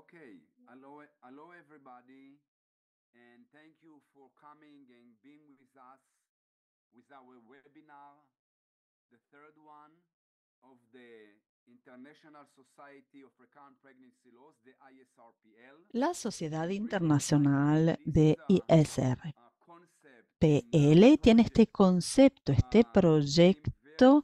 Okay, hello everybody, and thank you for coming and being with us with our webinar, the third one of the International Society of Recurrent Pregnancy Laws, the ISRPL. La Sociedad Remember, Internacional this is de a concept in ISRPL tiene este oncology concepto, este became very proyecto popular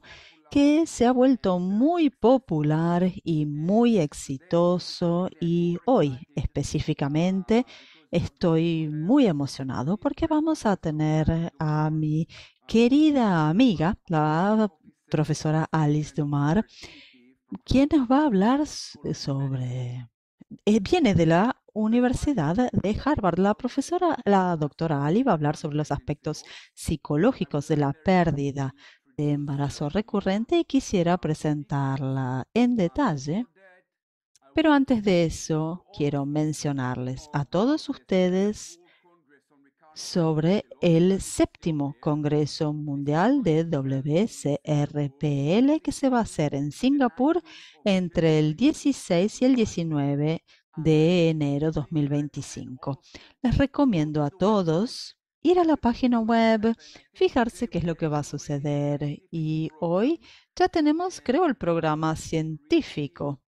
que se ha vuelto and very muy successful. popular y muy And today, exitoso, particularly, I'm y more hoy excited específicamente because we are going to estoy have muy our emocionado dear porque vamos a Professor Ali tener a Dumar, mi Chief querida amiga, Medical la Officer of profesora Alice Obstetrics and Dumar, Infertility from quien nos va a Harvard hablar School of Medicine. sobre viene de la Professor Ali, Universidad de Harvard. La doctora Ali va a hablar sobre los pregnancy aspectos loss. I psicológicos would de like la very much pérdida to de introduce embarazo more recurrente y quisiera details. presentarla en detalle. Before that, I Pero would antes de inform you eso, all quiero mencionarles a about todos the Seventh ustedes World Congress on Recurrent sobre Pregnancy Loss el that is still séptimo there. Congreso This is Mundial going de to happen in Singapore from the WCRPL que se va a 16th hacer en to the Singapur 19th of entre el January 16 y el 2025. 19 I de enero strongly recommend 2025. all of you Les go recomiendo to a the website, todos ir a la look into página what's going to web, happen. I think fijarse today qué es we lo que va a have already the suceder. scientific Y hoy program, ya tenemos, creo, el and programa I'm really científico.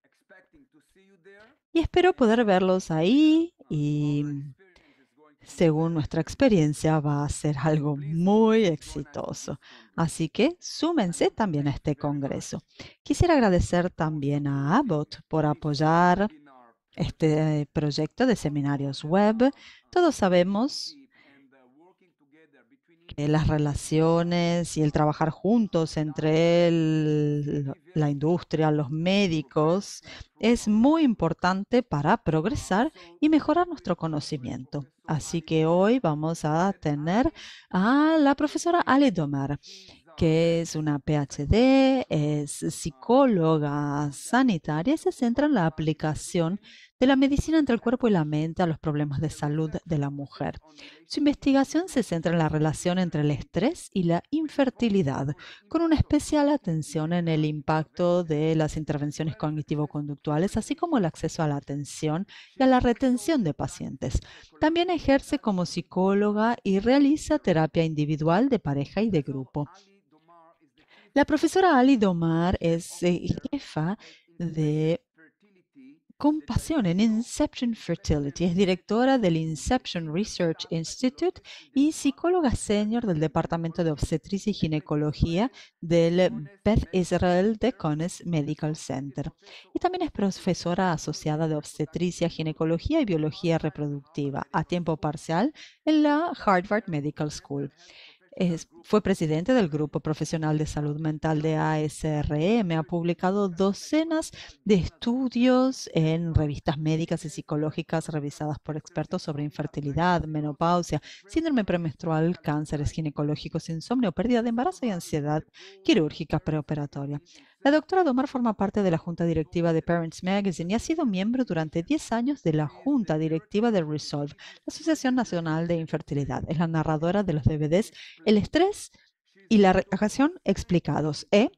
expecting to see you there. Y espero poder And verlos ahí y our experience is going to be según very, nuestra very good. experiencia va a ser So algo please all muy join us to this exitoso. congress. Así que I súmense want to también a thank este very much congreso. Quisiera agradecer for también a supporting Abbott por this apoyar webinar project. este proyecto de We know seminarios that web. the Todos sabemos relationship and the working together between que las industry relaciones y el trabajar juntos entre doctors can be la very industria, important los to progress médicos, and improve es our muy knowledge. importante para progresar So y today mejorar we nuestro have conocimiento. Professor Así Ali que Domar hoy vamos a that tener Ali a la profesora actually Ali Domar, he's que es una PhD, psychosocial es psicóloga sanitaria y se centra en la body aplicación medicine. de la medicina entre el cuerpo y la Research mente a los problemas de The salud research de la focuses mujer. on Su relationship investigación se between centra en la stress and relación entre el infertility, estrés y la with a focus infertilidad, on the con una impact of especial cognitive atención en el behavioral impacto de interventions las as intervenciones well as access to cognitivo-conductuales, care así como el patients. acceso a la atención y She a is la retención also de practicing pacientes. También psychological ejerce como therapy psicóloga y in realiza Europe. terapia individual de pareja y de Professor grupo. Ali Domar is the chief La profesora Ali Domar compassion es officer jefa at Inception de Fertility, the compasión en Diploma Inception and Fertility. Es Specialist directora del Institute, a Inception senior Research staff Institute psychologist in the y psicóloga Department of senior del Medicine Departamento de Gynecology Obstetricia y at Beth Ginecología Israel del Cones Beth Medical Israel de Center, Cones and Medical Associate Center. Professor Y of también es Obstetrics and profesora asociada Gynecology de and Reproductive Obstetricia, Biology Ginecología y at Biología Harvard Reproductiva a Medical tiempo School, parcial en la Harvard Chair of the Medical Mental School. Health Professional Group Fue of presidente del ASRM, Grupo Profesional de Salud Mental de now ASRM. Ha author in publicado Clinical docenas Psychological de Journals estudios and en revistas published médicas y best-selling psicológicas articles revisadas por centered expertos sobre insomnia, infertilidad, pregnancy loss, menopausia, síndrome preeclampsia, premenstrual, and cánceres anxiety. ginecológicos, insomnio, pérdida de Professor embarazo y Domar is ansiedad the board quirúrgica Parents preoperatoria. Magazine La doctora Domar Executive forma parte de la junta of directiva de Parents Magazine y ha sido miembro durante 10 años de la She is the junta directiva narrator de of the Resolve, TV la Asociación series Nacional de Relationship Infertilidad. Es la Explained narradora de los DVDs El Explained. estrés She is y the la author of relajación explicados. including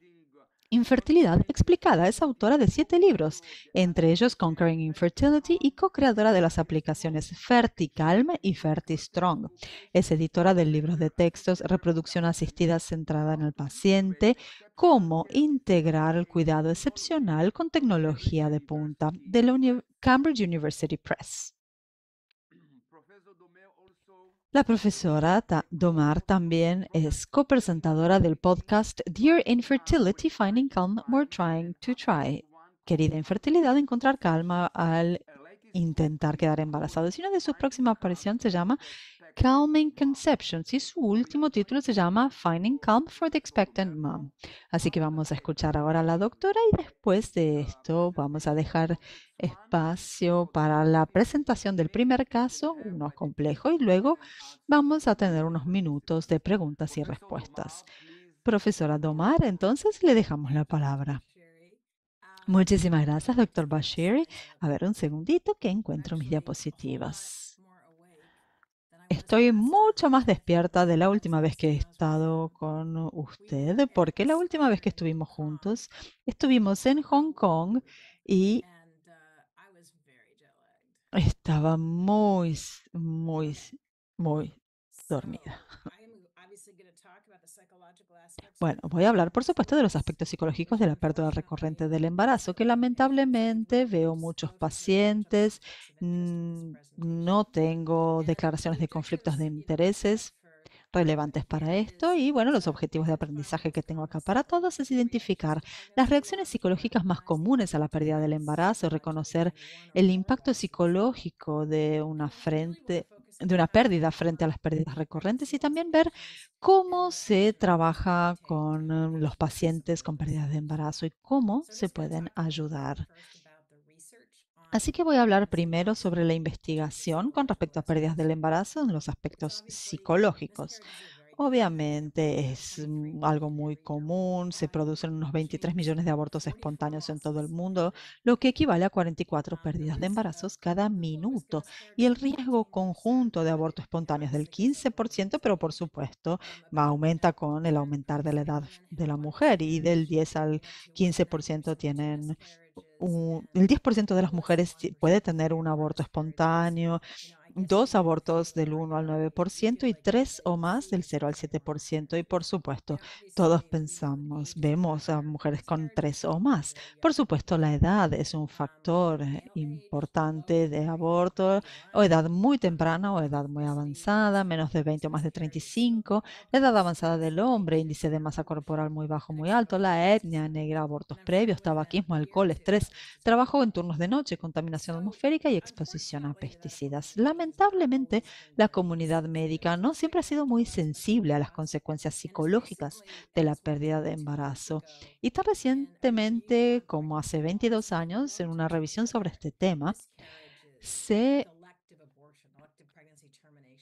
Infertilidad Conquering explicada. Es autora de Infertility, 7 co-creator libros, of the entre ellos ICD-10 Conquering Fertility Infertility y Calm co-creadora de and las FertiStrong. aplicaciones She is FertiCalm the y editor of the FertiStrong. textbook Es Relationship editora del libro de Behavior textos Assisted Reproducción Reproduction, asistida centrada en How el to Integrate paciente, Exceptional cómo Care integrar el Technology and cuidado Technology excepcional con at tecnología Cambridge de punta, University de la Press. Cambridge University Press. Professor Domel also La is profesora the Domar co-host of the también es product copresentadora del podcast Dear Finding Calm, We're Infertility, Finding Trying to Calm, We're Find, and Trying to Update Try. One Querida Conception infertilidad, encontrar calma Conception. al Her latest book intentar is quedar called embarazados. Y una de sus Finding próximas Calm apariciones se llama for the Expectant Calming Mom. Conceptions y su So we are último going título se to llama listen Finding to Calm for the Professor Expectant Domel now. Mom. Así que After vamos a that, escuchar we ahora a la will doctora y después see de the esto vamos a presentation dejar of the TRAN espacio or para la Traumatic presentación del Infertility primer that will caso, have uno by the complejo, y question luego and answer vamos a tener unos minutos participants. de preguntas y Professor respuestas. Domar, please, the Profesora floor is Domar, yours. entonces le dejamos la Thank you, Dr. palabra. Bashiri. Muchísimas I'm gracias, waiting to doctor get the Bashiri. slides up. A ver, un segundito que I'm encuentro mis actually a whole lot diapositivas. more awake than I was the Estoy last time mucho más despierta de la I was última in vez this que he estado program. con We were usted, in porque la última vez que Aspire in estuvimos Hong Kong, juntos, estuvimos en Hong Kong y and estaba muy dormida. Bueno, voy a hablar, por supuesto, de los aspectos psicológicos de la pérdida recurrente del embarazo, que lamentablemente veo muchos pacientes. No tengo declaraciones de conflictos de intereses relevantes para esto y bueno, los objetivos de aprendizaje que tengo acá para todos es identificar las reacciones psicológicas más comunes a la pérdida del embarazo, reconocer el impacto psicológico de una pérdida frente a las pérdidas recurrentes y también ver cómo se trabaja con los pacientes con pérdidas de embarazo y cómo se pueden ayudar. Así que voy a hablar primero sobre la investigación con respecto a pérdidas del embarazo en los aspectos psicológicos. Obviamente es algo muy común, se producen unos 23 millones de abortos espontáneos en todo el mundo, lo que equivale a 44 pérdidas de embarazos cada minuto. Y el riesgo conjunto de aborto espontáneo es del 15%, pero por supuesto aumenta con el aumentar de la edad de la mujer y del 10 al 15% tienen el 10% de las mujeres puede tener un aborto espontáneo, dos abortos del 1 al 9% y tres o más del 0 al 7%. Y por supuesto, todos vemos a mujeres con tres o más. Por supuesto, la edad es un factor importante de aborto, o edad muy temprana o edad muy avanzada, menos de 20 o más de 35, la edad avanzada del hombre, índice de masa corporal muy bajo, muy alto, la etnia negra, abortos previos, tabaquismo, alcohol, estrés, trabajo en turnos de noche, contaminación atmosférica y exposición a pesticidas. Lamentablemente, la comunidad médica no siempre ha sido muy sensible a las consecuencias psicológicas de la pérdida de embarazo. Y tan recientemente, como hace 22 años, en una revisión sobre este tema, se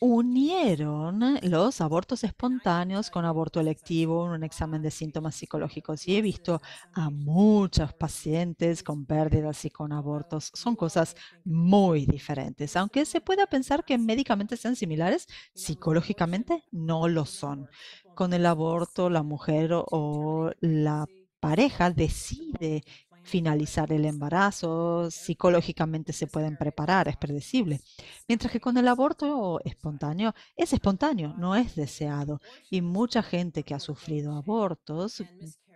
unieron los abortos espontáneos con aborto electivo en un examen de síntomas psicológicos y he visto a muchos pacientes con pérdidas y con abortos. Son cosas muy diferentes. Aunque se pueda pensar que médicamente sean similares, psicológicamente no lo son. Con el aborto, la mujer o la pareja decide finalizar el embarazo, psicológicamente se pueden preparar, es predecible. Mientras que con el aborto espontáneo es espontáneo, no es deseado. Y mucha gente que ha sufrido abortos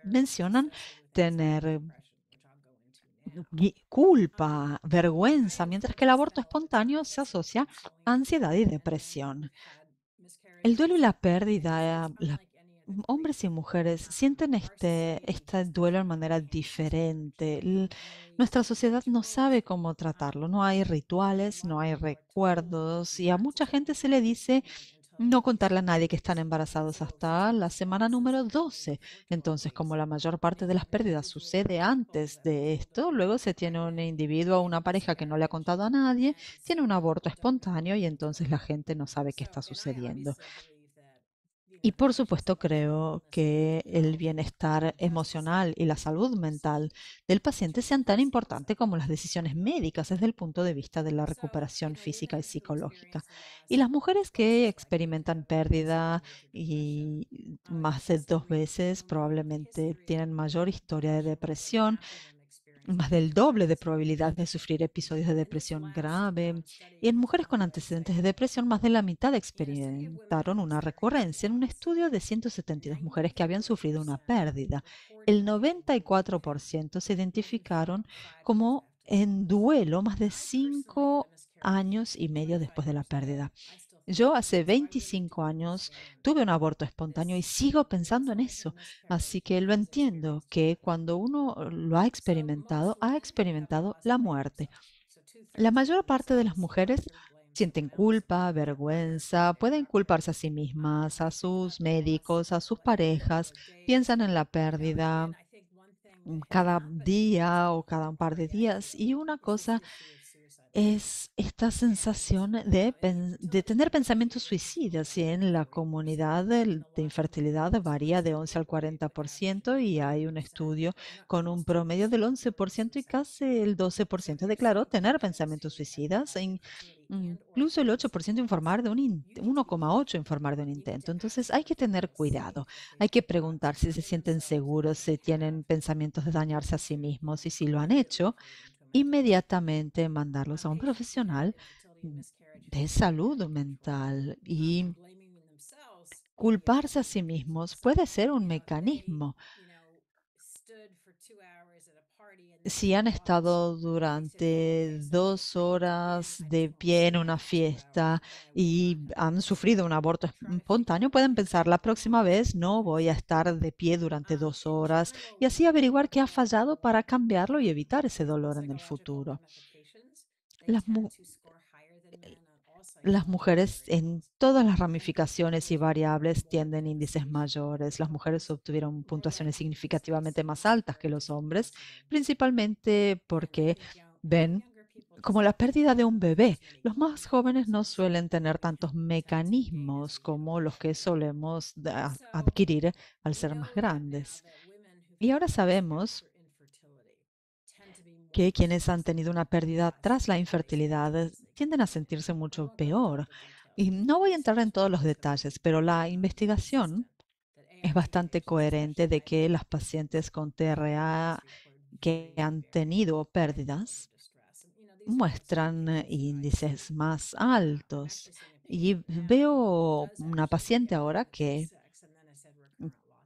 mencionan tener culpa, vergüenza, mientras que el aborto espontáneo se asocia a ansiedad y depresión. El duelo y la pérdida, hombres y mujeres sienten este duelo de manera diferente. Nuestra sociedad no sabe cómo tratarlo. No hay rituales, no hay recuerdos y a mucha gente se le dice no contarle a nadie que están embarazados hasta la semana número 12. Entonces, como la mayor parte de las pérdidas sucede antes de esto, luego se tiene un individuo o una pareja que no le ha contado a nadie, tiene un aborto espontáneo y entonces la gente no sabe qué está sucediendo. Y por supuesto creo que el bienestar emocional y la salud mental del paciente sean tan importantes como las decisiones médicas desde el punto de vista de la recuperación física y psicológica. Y las mujeres que experimentan pérdida y más de 2 veces probablemente tienen mayor historia de depresión, más del doble de probabilidad de sufrir episodios de depresión grave. Y en mujeres con antecedentes de depresión, más de la mitad experimentaron una recurrencia en un estudio de 172 mujeres que habían sufrido una pérdida. El 94% se identificaron como en duelo más de 5 años y medio después de la pérdida. Yo hace 25 años tuve un aborto espontáneo y sigo pensando en eso. Así que lo entiendo, que cuando uno lo ha experimentado la muerte. La mayor parte de las mujeres sienten culpa, vergüenza, pueden culparse a sí mismas, a sus médicos, a sus parejas, piensan en la pérdida cada día o cada un par de días. Y una cosa es esta sensación de tener pensamientos suicidas y en la comunidad de infertilidad varía de 11 al 40% y hay un estudio con un promedio del 11% y casi el 12% declaró tener pensamientos suicidas. Incluso el 8% informar de 1,8 informar de un intento. Entonces hay que tener cuidado. Hay que preguntar si se sienten seguros, si tienen pensamientos de dañarse a sí mismos y si lo han hecho inmediatamente mandarlos a un profesional de salud mental. Y culparse a sí mismos puede ser un mecanismo. Si han estado durante 2 horas de pie en una fiesta y han sufrido un aborto espontáneo, pueden pensar, la próxima vez no voy a estar de pie durante 2 horas y así averiguar qué ha fallado para cambiarlo y evitar ese dolor en el futuro. Las, mu- las mujeres en todas las ramificaciones y variables tienden índices mayores. Las mujeres obtuvieron puntuaciones significativamente más altas que los hombres, principalmente porque ven como la pérdida de un bebé. Los más jóvenes no suelen tener tantos mecanismos como los que solemos adquirir al ser más grandes. Y ahora sabemos que quienes han tenido una pérdida tras la infertilidad tienden a sentirse mucho peor. Y no voy a entrar en todos los detalles, pero la investigación es bastante coherente de que las pacientes con TRA que han tenido pérdidas muestran índices más altos. Y veo una paciente ahora que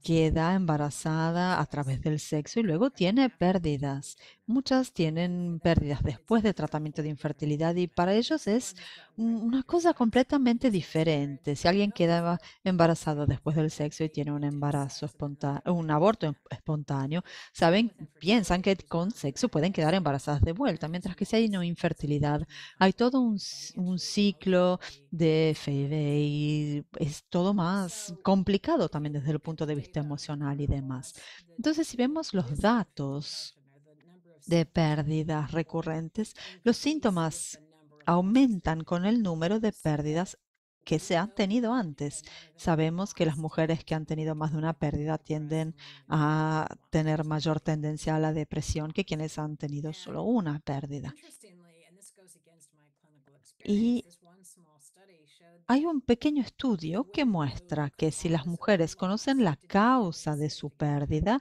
queda embarazada a través del sexo y luego tiene pérdidas. Muchas tienen pérdidas después de tratamiento de infertilidad y para ellos es una cosa completamente diferente. Si alguien queda embarazado después del sexo y tiene un embarazo espontáneo, un aborto espontáneo, saben, piensan que con sexo pueden quedar embarazadas de vuelta, mientras que si hay una infertilidad, hay todo un ciclo de FIV y es todo más complicado también desde el punto de vista emocional y demás. Entonces, si vemos los datos de pérdidas recurrentes, los síntomas aumentan con el número de pérdidas que se han tenido antes. Sabemos que las mujeres que han tenido más de una pérdida tienden a tener mayor tendencia a la depresión que quienes han tenido solo una pérdida. Y hay un pequeño estudio que muestra que si las mujeres conocen la causa de su pérdida,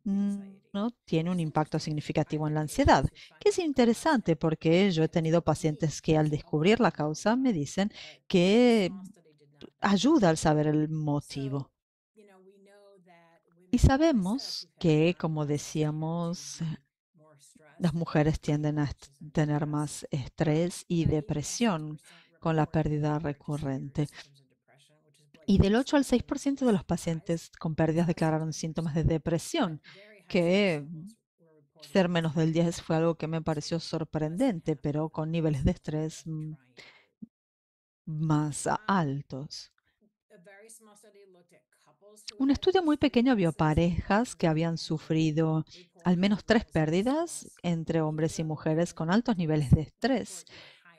no tiene un impacto significativo en la ansiedad, que es interesante porque yo he tenido pacientes que al descubrir la causa me dicen que ayuda al saber el motivo. Y sabemos que, como decíamos, las mujeres tienden a tener más estrés y depresión con la pérdida recurrente. Y del 8 al 6% de los pacientes con pérdidas declararon síntomas de depresión, que ser menos del 10 fue algo que me pareció sorprendente, pero con niveles de estrés más altos. Un estudio muy pequeño vio parejas que habían sufrido al menos 3 pérdidas entre hombres y mujeres con altos niveles de estrés.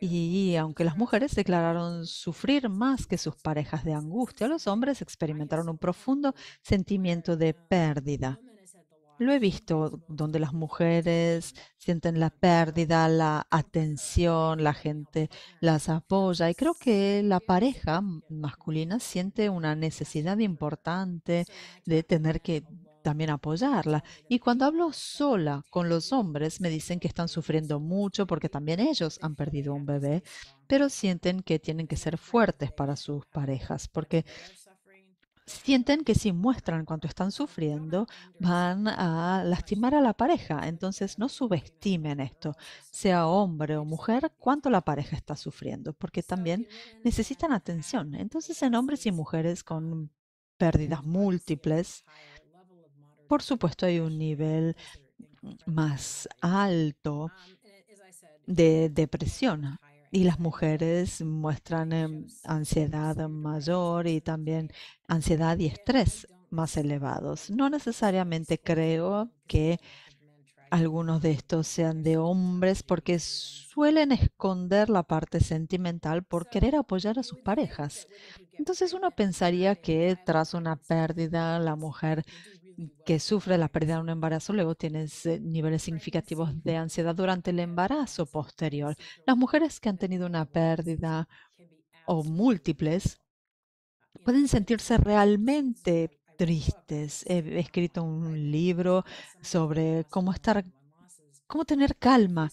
Y aunque las mujeres declararon sufrir más que sus parejas de angustia, los hombres experimentaron un profundo sentimiento de pérdida. Lo he visto donde las mujeres sienten la pérdida, la atención, la gente las apoya y creo que la pareja masculina siente una necesidad importante de tener que también apoyarla. Y cuando hablo sola con los hombres, me dicen que están sufriendo mucho porque también ellos han perdido un bebé, pero sienten que tienen que ser fuertes para sus parejas porque sienten que si muestran cuánto están sufriendo, van a lastimar a la pareja. Entonces, no subestimen esto, sea hombre o mujer, cuánto la pareja está sufriendo, porque también necesitan atención. Entonces, en hombres y mujeres con pérdidas múltiples, por supuesto, hay un nivel más alto de depresión. Y las mujeres muestran ansiedad mayor y también ansiedad y estrés más elevados. No necesariamente creo que algunos de estos sean de hombres porque suelen esconder la parte sentimental por querer apoyar a sus parejas. Entonces uno pensaría que tras una pérdida, la mujer que sufre la pérdida de un embarazo luego tiene niveles significativos de ansiedad durante el embarazo posterior. Las mujeres que han tenido una pérdida o múltiples pueden sentirse realmente tristes. He escrito un libro sobre cómo estar cómo tener calma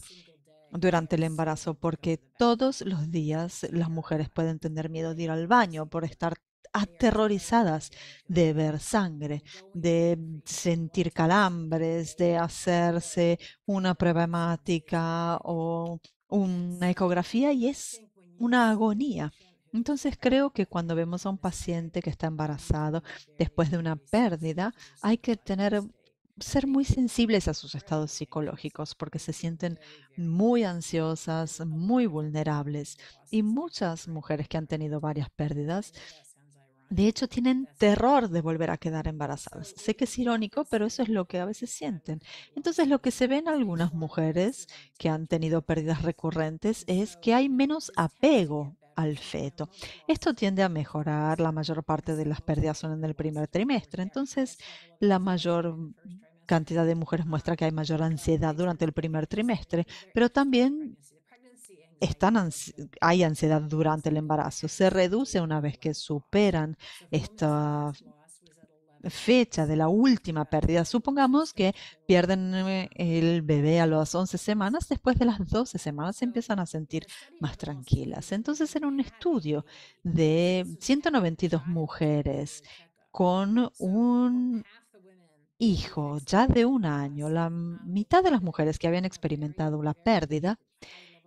durante el embarazo, porque todos los días las mujeres pueden tener miedo de ir al baño por estar aterrorizadas de ver sangre, de sentir calambres, de hacerse una prueba hemática o una ecografía y es una agonía. Entonces creo que cuando vemos a un paciente que está embarazado después de una pérdida, hay que ser muy sensibles a sus estados psicológicos porque se sienten muy ansiosas, muy vulnerables. Y muchas mujeres que han tenido varias pérdidas, de hecho, tienen terror de volver a quedar embarazadas. Sé que es irónico, pero eso es lo que a veces sienten. Entonces, lo que se ve en algunas mujeres que han tenido pérdidas recurrentes es que hay menos apego al feto. Esto tiende a mejorar. La mayor parte de las pérdidas son en el primer trimestre. Entonces, la mayor cantidad de mujeres muestra que hay mayor ansiedad durante el primer trimestre, pero también hay ansiedad durante el embarazo. Se reduce una vez que superan esta fecha de la última pérdida. Supongamos que pierden el bebé a las 11 semanas, después de las 12 semanas se empiezan a sentir más tranquilas. Entonces, en un estudio de 192 mujeres con un hijo ya de 1 año, la mitad de las mujeres que habían experimentado la pérdida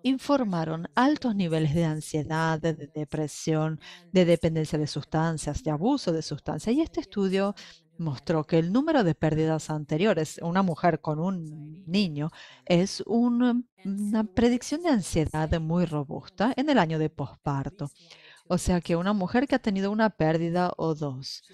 informaron altos niveles de ansiedad, de depresión, de dependencia de sustancias, de abuso de sustancias. Y este estudio mostró que el número de pérdidas anteriores, una mujer con un niño, es una predicción de ansiedad muy robusta en el año de posparto. O sea que una mujer que ha tenido una pérdida o dos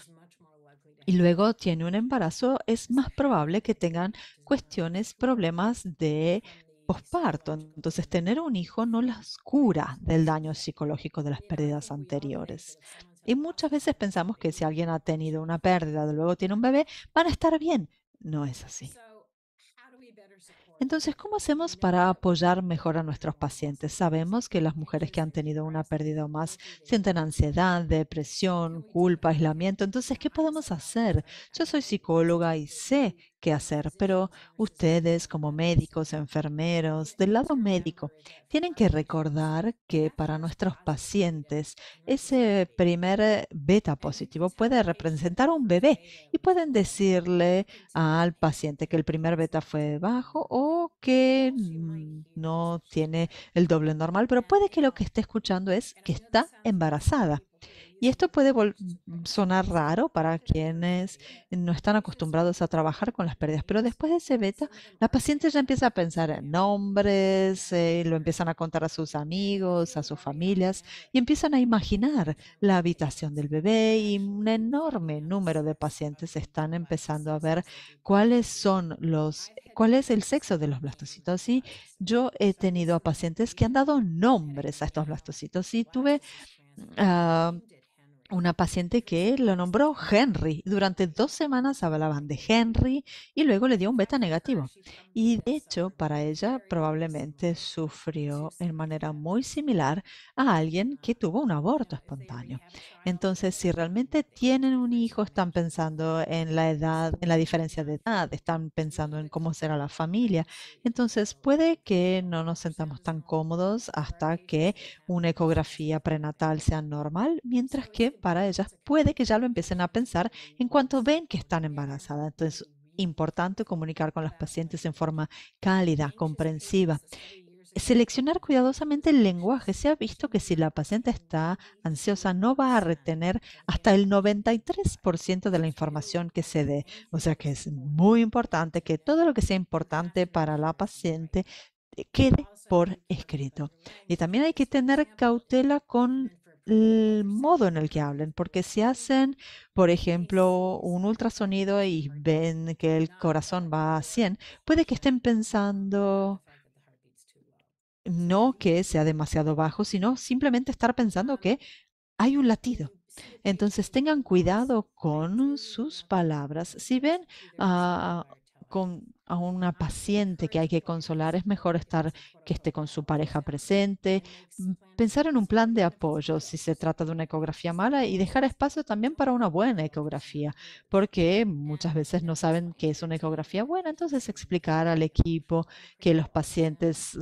y luego tiene un embarazo, es más probable que tengan cuestiones, problemas de posparto. Entonces, tener un hijo no las cura del daño psicológico de las pérdidas anteriores. Y muchas veces pensamos que si alguien ha tenido una pérdida y luego tiene un bebé, van a estar bien. No es así. Entonces, ¿cómo hacemos para apoyar mejor a nuestros pacientes? Sabemos que las mujeres que han tenido una pérdida o más sienten ansiedad, depresión, culpa, aislamiento. Entonces, ¿qué podemos hacer? Yo soy psicóloga y sé qué hacer, pero ustedes como médicos, enfermeros, del lado médico, tienen que recordar que para nuestros pacientes ese primer beta positivo puede representar un bebé y pueden decirle al paciente que el primer beta fue bajo o que no tiene el doble normal, pero puede que lo que esté escuchando es que está embarazada. Y esto puede sonar raro para quienes no están acostumbrados a trabajar con las pérdidas, pero después de ese beta, la paciente ya empieza a pensar en nombres, lo empiezan a contar a sus amigos, a sus familias, y empiezan a imaginar la habitación del bebé y un enorme número de pacientes están empezando a ver cuál es el sexo de los blastocitos. Y yo he tenido a pacientes que han dado nombres a estos blastocitos y tuve ah, una paciente que lo nombró Henry. Durante 2 semanas hablaban de Henry y luego le dio un beta negativo. Y de hecho, para ella probablemente sufrió en manera muy similar a alguien que tuvo un aborto espontáneo. Entonces, si realmente tienen un hijo, están pensando en la edad, en la diferencia de edad, están pensando en cómo será la familia. Entonces, puede que no nos sentamos tan cómodos hasta que una ecografía prenatal sea normal, mientras que para ellas puede que ya lo empiecen a pensar en cuanto ven que están embarazadas. Entonces, importante comunicar con los pacientes en forma cálida, comprensiva. Seleccionar cuidadosamente el lenguaje. Se ha visto que si la paciente está ansiosa, no va a retener hasta el 93% de la información que se dé. O sea que es muy importante que todo lo que sea importante para la paciente quede por escrito. Y también hay que tener cautela con el modo en el que hablen, porque si hacen, por ejemplo, un ultrasonido y ven que el corazón va a 100, puede que estén pensando no que sea demasiado bajo, sino simplemente estar pensando que hay un latido. Entonces tengan cuidado con sus palabras. Si ven ah, con a una paciente que hay que consolar, es mejor que esté con su pareja presente, pensar en un plan de apoyo si se trata de una ecografía mala y dejar espacio también para una buena ecografía, porque muchas veces no saben qué es una ecografía buena, entonces explicar al equipo que los pacientes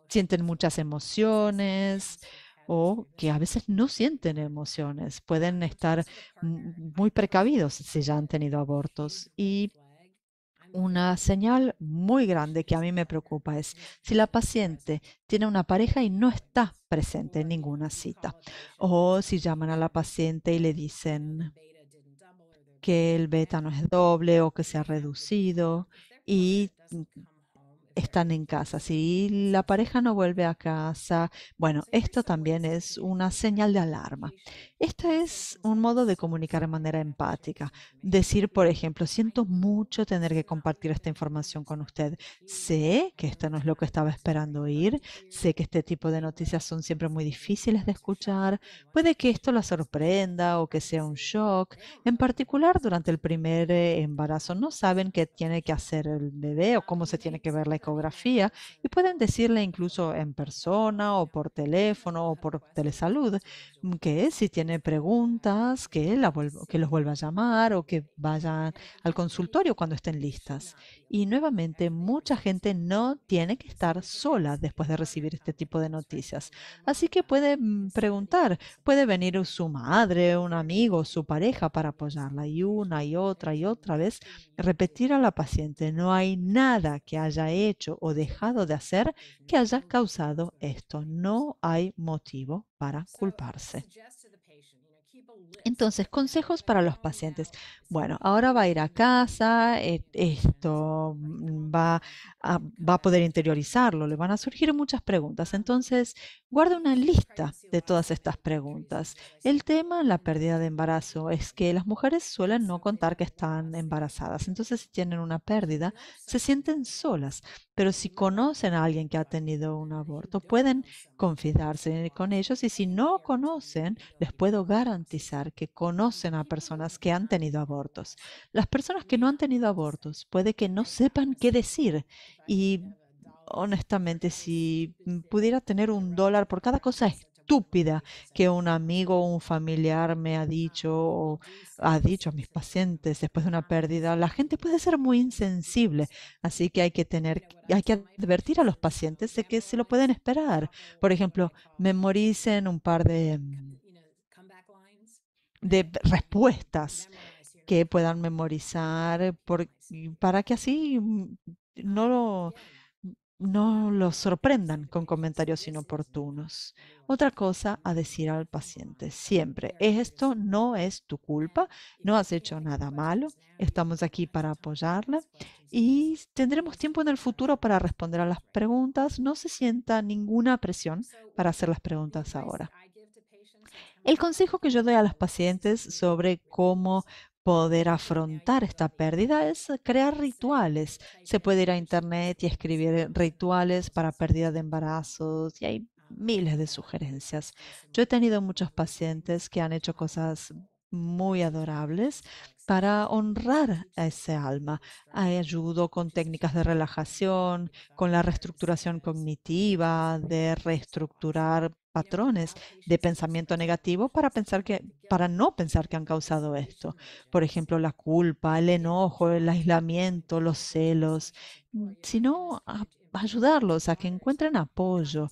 sienten muchas emociones o que a veces no sienten emociones, pueden estar muy precavidos si ya han tenido abortos. Y una señal muy grande que a mí me preocupa es si la paciente tiene una pareja y no está presente en ninguna cita, o si llaman a la paciente y le dicen que el beta no es doble o que se ha reducido y están en casa. Si la pareja no vuelve a casa, bueno, esto también es una señal de alarma. Este es un modo de comunicar de manera empática. Decir, por ejemplo, siento mucho tener que compartir esta información con usted. Sé que esto no es lo que estaba esperando oír. Sé que este tipo de noticias son siempre muy difíciles de escuchar. Puede que esto la sorprenda o que sea un shock. En particular, durante el primer embarazo, no saben qué tiene que hacer el bebé o cómo se tiene que ver la ecografía y pueden decirle incluso en persona o por teléfono o por telesalud que si tiene preguntas, que los vuelva a llamar o que vayan al consultorio cuando estén listas. Y nuevamente, mucha gente no tiene que estar sola después de recibir este tipo de noticias. Así que puede preguntar, puede venir su madre, un amigo, su pareja para apoyarla y otra vez repetir a la paciente, no hay nada que haya hecho o dejado de hacer que haya causado esto. No hay motivo para culparse. Entonces, consejos para los pacientes. Bueno, ahora va a ir a casa, esto va a poder interiorizarlo, le van a surgir muchas preguntas. Entonces, guarda una lista de todas estas preguntas. El tema en la pérdida de embarazo es que las mujeres suelen no contar que están embarazadas. Entonces, si tienen una pérdida, se sienten solas. Pero si conocen a alguien que ha tenido un aborto, pueden confidarse con ellos y si no conocen, les puedo garantizar que conocen a personas que han tenido abortos. Las personas que no han tenido abortos puede que no sepan qué decir y honestamente si pudiera tener $1 por cada cosa estúpida que un amigo o un familiar me ha dicho o ha dicho a mis pacientes después de una pérdida, la gente puede ser muy insensible, así que hay que advertir a los pacientes de que se lo pueden esperar. Por ejemplo, memoricen un par de respuestas que puedan memorizar para que así no no los sorprendan con comentarios inoportunos. Otra cosa a decir al paciente siempre, esto no es tu culpa, no has hecho nada malo, estamos aquí para apoyarla y tendremos tiempo en el futuro para responder a las preguntas. No se sienta ninguna presión para hacer las preguntas ahora. El consejo que yo doy a los pacientes sobre cómo poder afrontar esta pérdida es crear rituales. Se puede ir a internet y escribir rituales para pérdida de embarazos y hay miles de sugerencias. Yo he tenido muchos pacientes que han hecho cosas muy adorables para honrar a ese alma. Ayudo con técnicas de relajación, con la reestructuración cognitiva, de reestructurar patrones de pensamiento negativo para no pensar que han causado esto. Por ejemplo, la culpa, el enojo, el aislamiento, los celos, sino ayudarlos a que encuentren apoyo.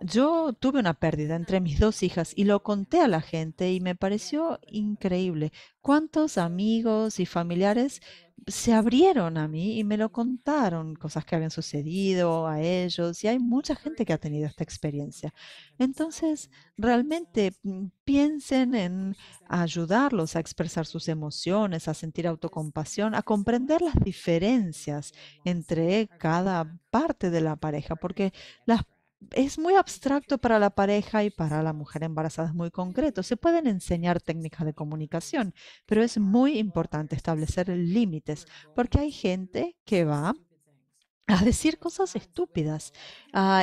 Yo tuve una pérdida entre mis dos hijas y lo conté a la gente y me pareció increíble. ¿Cuántos amigos y familiares se abrieron a mí y me lo contaron, cosas que habían sucedido a ellos? Y hay mucha gente que ha tenido esta experiencia. Entonces, realmente piensen en ayudarlos a expresar sus emociones, a sentir autocompasión, a comprender las diferencias entre cada parte de la pareja, porque las es muy abstracto para la pareja y para la mujer embarazada es muy concreto. Se pueden enseñar técnicas de comunicación, pero es muy importante establecer límites porque hay gente que va a decir cosas estúpidas.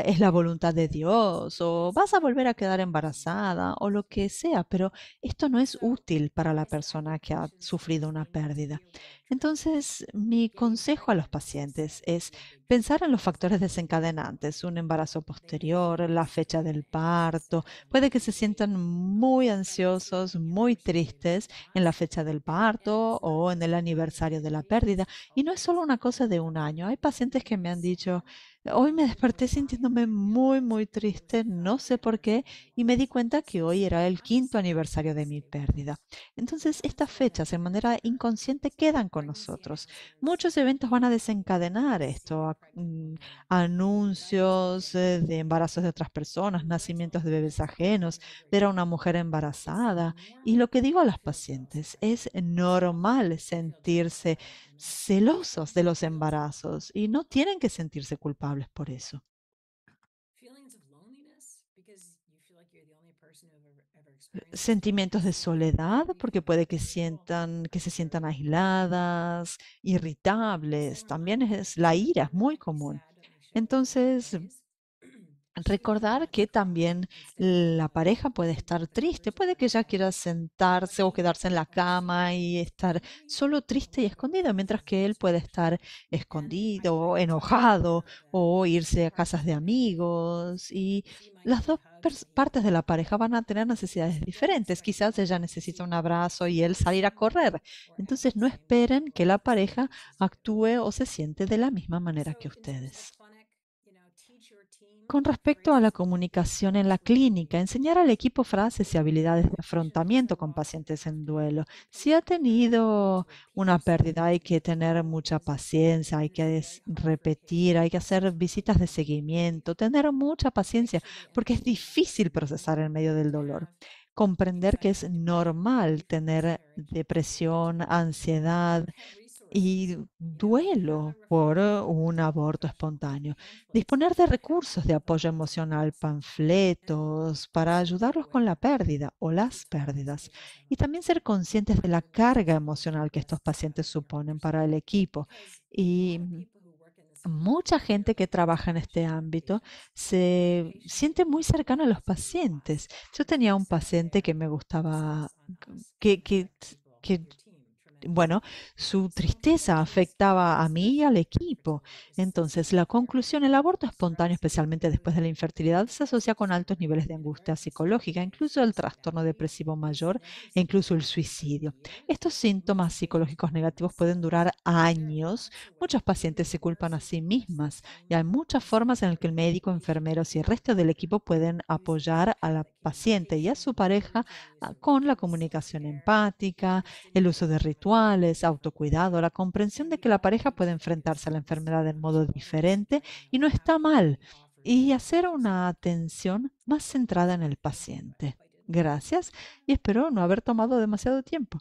Es la voluntad de Dios o vas a volver a quedar embarazada o lo que sea, pero esto no es útil para la persona que ha sufrido una pérdida. Entonces, mi consejo a los pacientes es pensar en los factores desencadenantes, un embarazo posterior, la fecha del parto. Puede que se sientan muy ansiosos, muy tristes en la fecha del parto o en el aniversario de la pérdida. Y no es solo una cosa de un año. Hay pacientes que me han dicho, hoy me desperté sintiéndome muy, muy triste, no sé por qué, y me di cuenta que hoy era el quinto aniversario de mi pérdida. Entonces, estas fechas en manera inconsciente quedan con nosotros. Muchos eventos van a desencadenar esto, anuncios de embarazos de otras personas, nacimientos de bebés ajenos, ver a una mujer embarazada. Y lo que digo a las pacientes, es normal sentirse celosos de los embarazos y no tienen que sentirse culpables por eso. Sentimientos de soledad, porque puede que se sientan aisladas, irritables. También es la ira, es muy común. Entonces, recordar que también la pareja puede estar triste, puede que ella quiera sentarse o quedarse en la cama y estar solo triste y escondido, mientras que él puede estar escondido, enojado o irse a casas de amigos. Y las dos partes de la pareja van a tener necesidades diferentes. Quizás ella necesita un abrazo y él salir a correr. Entonces no esperen que la pareja actúe o se siente de la misma manera que ustedes. Con respecto a la comunicación en la clínica, enseñar al equipo frases y habilidades de afrontamiento con pacientes en duelo. Si ha tenido una pérdida, hay que tener mucha paciencia, hay que repetir, hay que hacer visitas de seguimiento, tener mucha paciencia, porque es difícil procesar en medio del dolor. Comprender que es normal tener depresión, ansiedad, y duelo por un aborto espontáneo. Disponer de recursos de apoyo emocional, panfletos, para ayudarlos con la pérdida o las pérdidas. Y también ser conscientes de la carga emocional que estos pacientes suponen para el equipo. Y mucha gente que trabaja en este ámbito se siente muy cercana a los pacientes. Yo tenía un paciente que me gustaba, que, que, que bueno, su tristeza afectaba a mí y al equipo. Entonces, la conclusión, el aborto espontáneo, especialmente después de la infertilidad, se asocia con altos niveles de angustia psicológica, incluso el trastorno depresivo mayor e incluso el suicidio. Estos síntomas psicológicos negativos pueden durar años. Muchos pacientes se culpan a sí mismas y hay muchas formas en las que el médico, enfermeros y el resto del equipo pueden apoyar a la paciente y a su pareja con la comunicación empática, el uso de rituales, autocuidado, la comprensión de que la pareja puede enfrentarse a la enfermedad de modo diferente y no está mal, y hacer una atención más centrada en el paciente. Gracias y espero no haber tomado demasiado tiempo.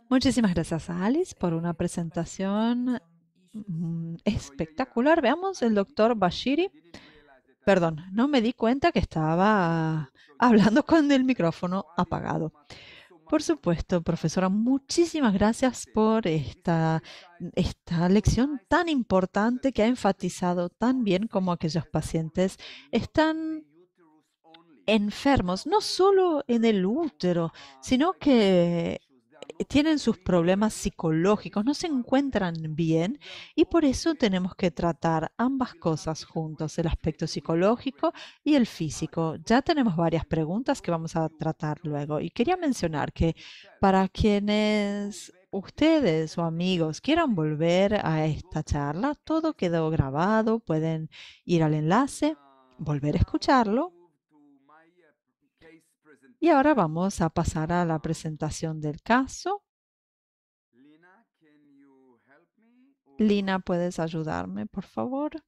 Muchísimas gracias a Alice por una presentación espectacular. Veamos el doctor Bashiri. Perdón, no me di cuenta que estaba hablando con el micrófono apagado. Por supuesto, profesora, muchísimas gracias por esta lección tan importante que ha enfatizado tan bien como aquellos pacientes están enfermos, no solo en el útero, sino que tienen sus problemas psicológicos, no se encuentran bien y por eso tenemos que tratar ambas cosas juntos, el aspecto psicológico y el físico. Ya tenemos varias preguntas que vamos a tratar luego y quería mencionar que para quienes ustedes o amigos quieran volver a esta charla, todo quedó grabado, pueden ir al enlace, volver a escucharlo. Y ahora vamos a pasar a la presentación del caso. Lina, ¿puedes ayudarme, por favor?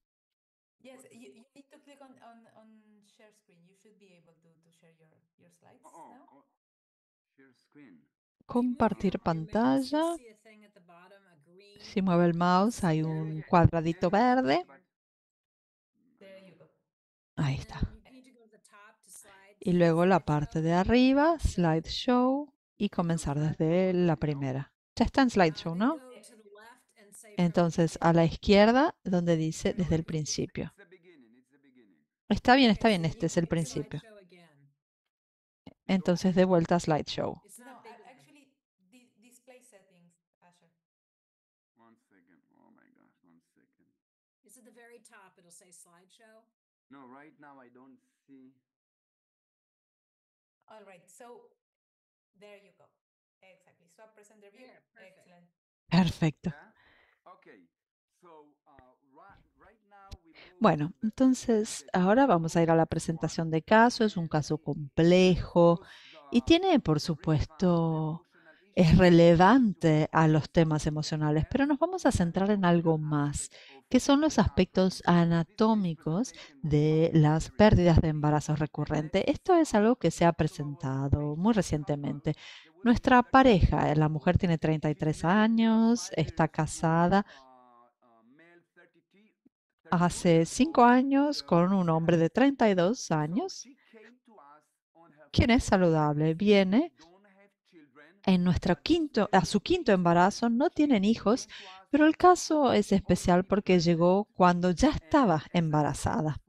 Yes, you need to click on share screen. You should be able to share your slides now. Share screen. Compartir pantalla. Si mueve el mouse, hay un cuadradito verde. There you go. Ahí está. Y luego la parte de arriba, slideshow, y comenzar desde la primera. Ya está en slideshow, ¿no? Entonces, a la izquierda, donde dice desde el principio. It's the beginning. It's the beginning. Está bien, Okay, so este es el principio. slideshow again. Entonces, de vuelta a slideshow. It's No, not big. actually, display settings, Asher. 1 second. Oh my gosh, 1 second. It's at the very top. It'll say slideshow. No, right now I don't see. All right, so there you go. Exactly. Swap presenter view. There, perfect. Excellent. Perfecto. Yeah? Okay. So, right now we move Bueno, to the entonces presentation ahora vamos a ir a la presentación de caso. Es un caso complejo y tiene, por supuesto, es relevante a los temas emocionales, pero nos vamos a centrar en algo más, que son los aspectos anatómicos de las pérdidas de embarazo recurrente. Esto es algo que se ha presentado muy recientemente. Nuestra pareja, la mujer tiene 33 años, está casada hace 5 años con un hombre de 32 años, quien es saludable. Viene a su quinto embarazo, no tienen hijos, pero el caso es especial porque llegó cuando ya estaba embarazada.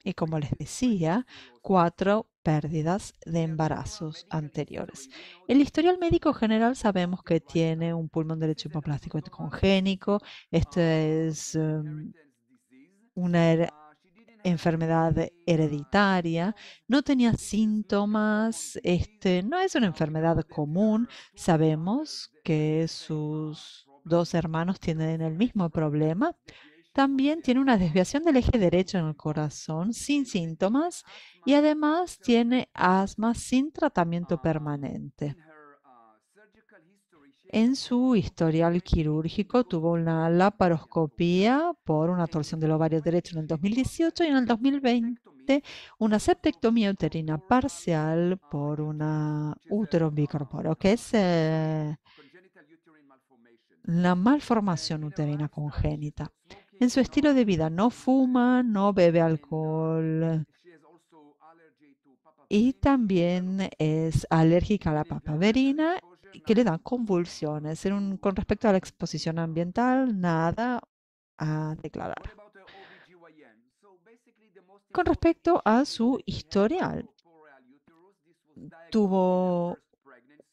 Y como les decía, 4 pérdidas de embarazos anteriores. El historial médico general sabemos que tiene un pulmón derecho hipoplástico congénito. Este es una enfermedad hereditaria, no tenía síntomas, no es una enfermedad común. Sabemos que sus 2 hermanos tienen el mismo problema. También tiene una desviación del eje derecho en el corazón sin síntomas y además tiene asma sin tratamiento permanente. En su historial quirúrgico tuvo una laparoscopía por una torsión del ovario derecho en el 2018 y en el 2020 una septectomía uterina parcial por una útero bicorpóreo, que es la malformación uterina congénita. En su estilo de vida no fuma, no bebe alcohol y también es alérgica a la papaverina que le dan convulsiones. Con respecto a la exposición ambiental, nada a declarar. Con respecto a su historial, tuvo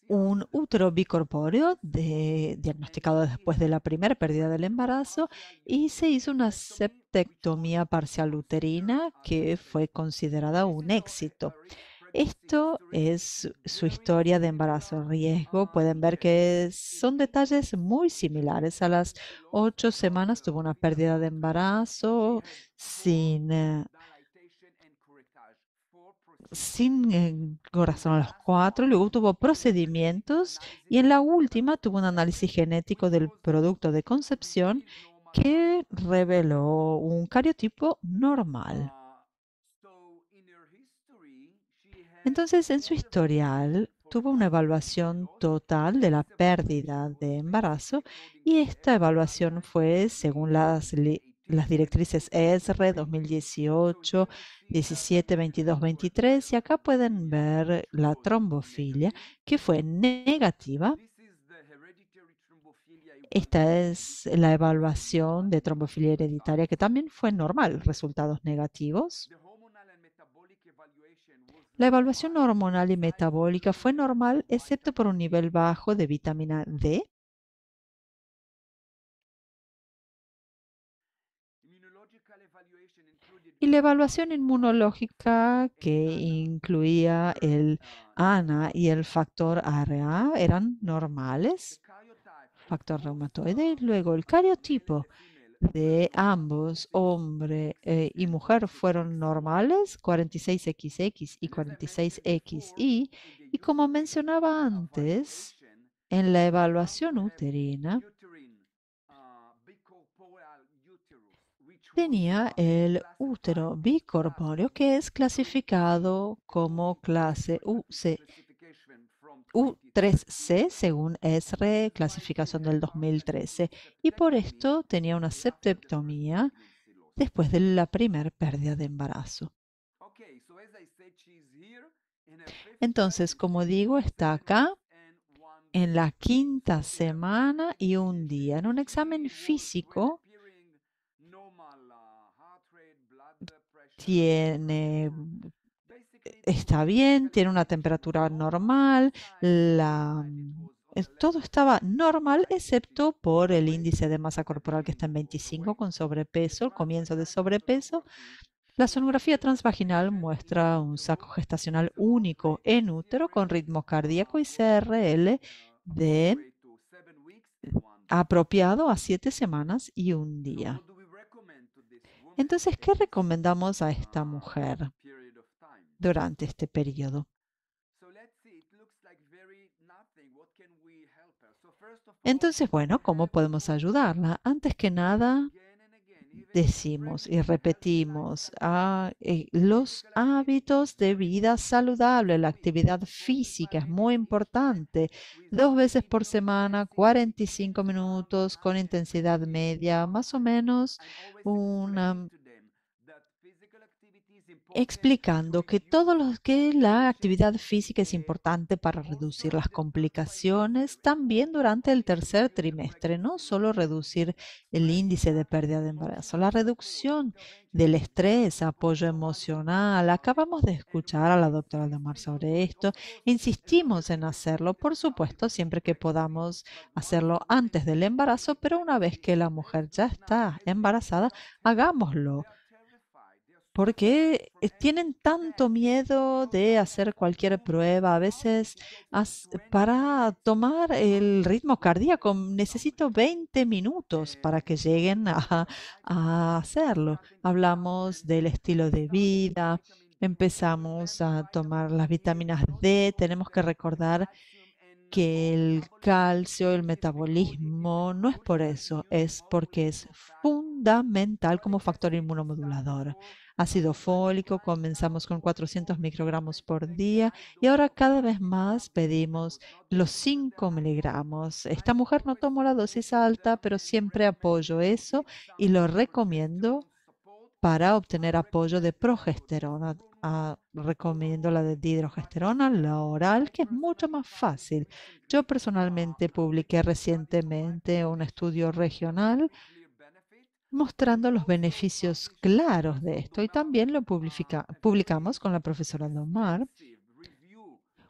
un útero bicorpóreo diagnosticado después de la primera pérdida del embarazo y se hizo una septectomía parcial uterina que fue considerada un éxito. Esto es su historia de embarazo riesgo. Pueden ver que son detalles muy similares. A las 8 semanas tuvo una pérdida de embarazo sin corazón a los 4, luego tuvo procedimientos y en la última tuvo un análisis genético del producto de concepción que reveló un cariotipo normal. Entonces, en su historial, tuvo una evaluación total de la pérdida de embarazo y esta evaluación fue según las directrices ESRE 2018, 17, 22, 23 y acá pueden ver la trombofilia que fue negativa. Esta es la evaluación de trombofilia hereditaria que también fue normal, resultados negativos. La evaluación hormonal y metabólica fue normal, excepto por un nivel bajo de vitamina D. Y la evaluación inmunológica, que incluía el ANA y el factor ARA, eran normales, factor reumatoide. Y luego el cariotipo de ambos, hombre y mujer, fueron normales, 46XX y 46XY. Y como mencionaba antes, en la evaluación uterina tenía el útero bicorpóreo que es clasificado como clase U3C según ESRE, clasificación del 2013, y por esto tenía una septectomía después de la primera pérdida de embarazo. Entonces, como digo, está acá en la quinta semana y un día. En un examen físico tiene, está bien, tiene una temperatura normal, todo estaba normal excepto por el índice de masa corporal que está en 25 con sobrepeso, el comienzo de sobrepeso. La sonografía transvaginal muestra un saco gestacional único en útero con ritmo cardíaco y CRL de apropiado a 7 semanas y un día. Entonces, ¿qué recomendamos a esta mujer durante este periodo? Entonces, bueno, ¿cómo podemos ayudarla? Antes que nada, decimos y repetimos los hábitos de vida saludable. La actividad física es muy importante. 2 veces por semana, 45 minutos con intensidad media, más o menos una explicando que la actividad física es importante para reducir las complicaciones también durante el tercer trimestre, no solo reducir el índice de pérdida de embarazo, la reducción del estrés, apoyo emocional. Acabamos de escuchar a la doctora Aldemar sobre esto. Insistimos en hacerlo, por supuesto, siempre que podamos hacerlo antes del embarazo, pero una vez que la mujer ya está embarazada, hagámoslo. Porque tienen tanto miedo de hacer cualquier prueba. A veces para tomar el ritmo cardíaco necesito 20 minutos para que lleguen a hacerlo. Hablamos del estilo de vida, empezamos a tomar las vitaminas D. Tenemos que recordar que el calcio, el metabolismo, no es por eso, es porque es fundamental como factor inmunomodulador. Ácido fólico, comenzamos con 400 microgramos por día y ahora cada vez más pedimos los 5 miligramos. Esta mujer no tomó la dosis alta, pero siempre apoyo eso y lo recomiendo para obtener apoyo de progesterona. Recomiendo la de dihidrogesterona, la oral, que es mucho más fácil. Yo personalmente publiqué recientemente un estudio regional mostrando los beneficios claros de esto y también lo publicamos con la profesora Domar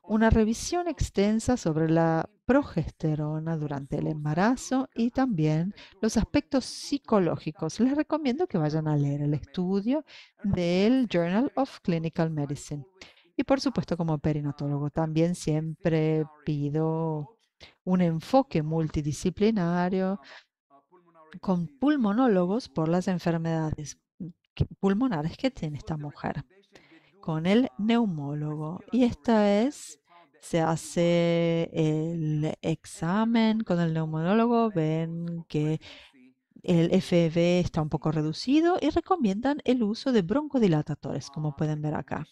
una revisión extensa sobre la progesterona durante el embarazo y también los aspectos psicológicos. Les recomiendo que vayan a leer el estudio del Journal of Clinical Medicine. Y por supuesto, como perinatólogo, también siempre pido un enfoque multidisciplinario con pulmonólogos por las enfermedades pulmonares que tiene esta mujer, con el neumólogo. Y se hace el examen con el neumólogo, ven que el FEV está un poco reducido y recomiendan el uso de broncodilatadores, como pueden ver acá.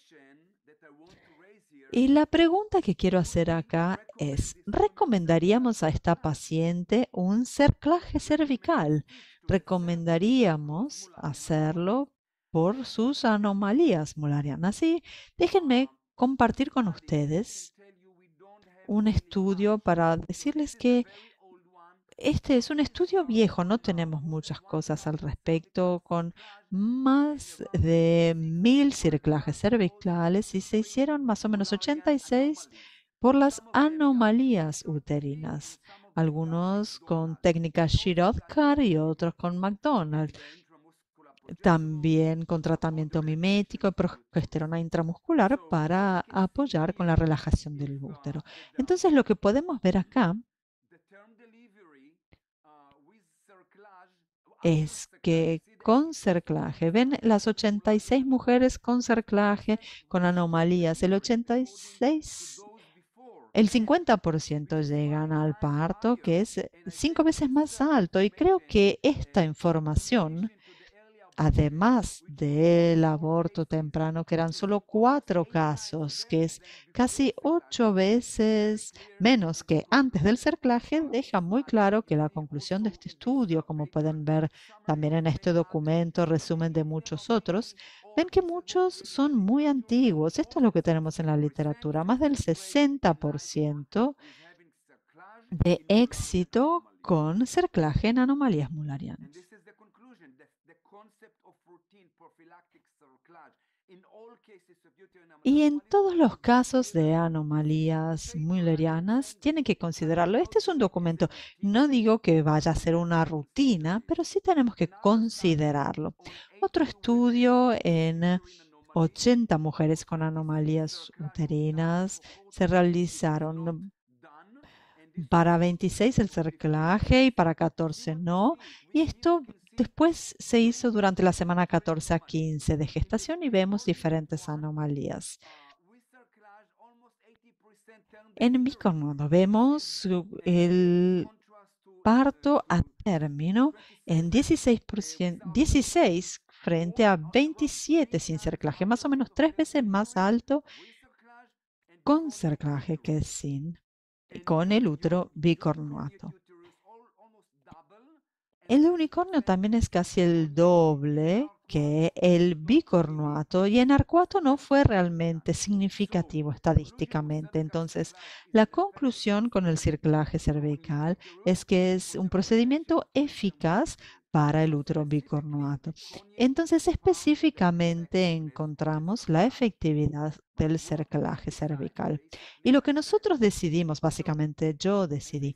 Y la pregunta que quiero hacer acá es, ¿recomendaríamos a esta paciente un cerclaje cervical? ¿Recomendaríamos hacerlo por sus anomalías molarianas? Sí, déjenme compartir con ustedes un estudio para decirles que este es un estudio viejo, no tenemos muchas cosas al respecto, con más de 1000 cerclajes cervicales y se hicieron más o menos 86 por las anomalías uterinas, algunos con técnica Shirodkar y otros con McDonald, también con tratamiento mimético y progesterona intramuscular para apoyar con la relajación del útero. Entonces, lo que podemos ver acá es que con cerclaje, ven las 86 mujeres con cerclaje, con anomalías, el 50% llegan al parto, que es 5 veces más alto. Y creo que esta información, además del aborto temprano, que eran solo 4 casos, que es casi 8 veces menos que antes del cerclaje, deja muy claro que la conclusión de este estudio, como pueden ver también en este documento, resumen de muchos otros, ven que muchos son muy antiguos. Esto es lo que tenemos en la literatura. Más del 60% de éxito con cerclaje en anomalías mullerianas. Y en todos los casos de anomalías mullerianas, tienen que considerarlo. Este es un documento. No digo que vaya a ser una rutina, pero sí tenemos que considerarlo. Otro estudio en 80 mujeres con anomalías uterinas se realizaron para 26 el cerclaje y para 14 no. Y esto después se hizo durante la semana 14 a 15 de gestación y vemos diferentes anomalías. En bicornudo vemos el parto a término en 16 frente a 27 sin cerclaje, más o menos 3 veces más alto con cerclaje que sin, con el útero bicornuato. El unicornio también es casi el doble que el bicornuato y en arcuato no fue realmente significativo estadísticamente. Entonces, la conclusión con el cerclaje cervical es que es un procedimiento eficaz para el útero bicornuato. Entonces, específicamente encontramos la efectividad del cerclaje cervical. Y lo que nosotros decidimos, básicamente yo decidí,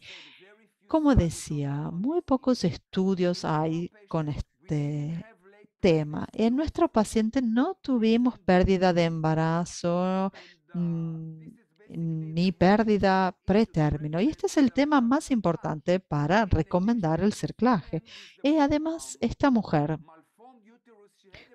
como decía, muy pocos estudios hay con este tema. En nuestra paciente no tuvimos pérdida de embarazo ni pérdida pretérmino. Y este es el tema más importante para recomendar el cerclaje. Y además, esta mujer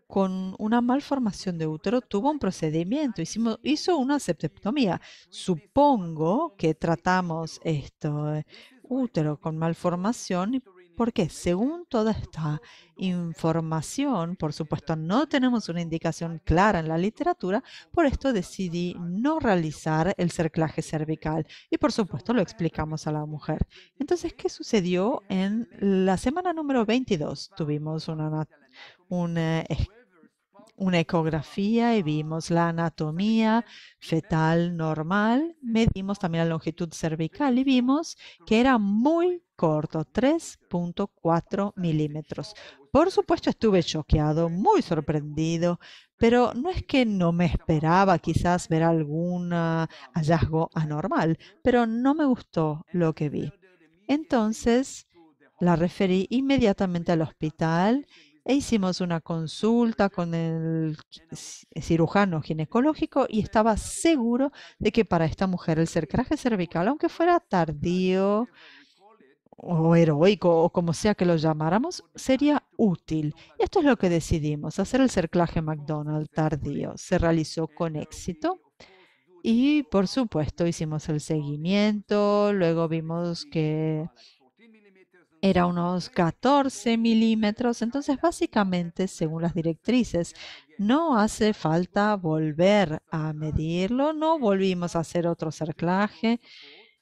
con una malformación de útero tuvo un procedimiento, hizo una septectomía. Supongo que tratamos esto, útero con malformación, porque según toda esta información, por supuesto, no tenemos una indicación clara en la literatura, por esto decidí no realizar el cerclaje cervical y por supuesto lo explicamos a la mujer. Entonces, ¿qué sucedió en la semana número 22? Tuvimos una ecografía y vimos la anatomía fetal normal. Medimos también la longitud cervical y vimos que era muy corto, 3.4 milímetros. Por supuesto, estuve choqueado, muy sorprendido, pero no es que no me esperaba quizás ver algún hallazgo anormal, pero no me gustó lo que vi. Entonces, la referí inmediatamente al hospital e hicimos una consulta con el cirujano ginecológico y estaba seguro de que para esta mujer el cerclaje cervical, aunque fuera tardío o heroico o como sea que lo llamáramos, sería útil. Y esto es lo que decidimos, hacer el cerclaje McDonald tardío. Se realizó con éxito. Y por supuesto hicimos el seguimiento, luego vimos que era unos 14 milímetros. Entonces, básicamente, según las directrices, no hace falta volver a medirlo, no volvimos a hacer otro cerclaje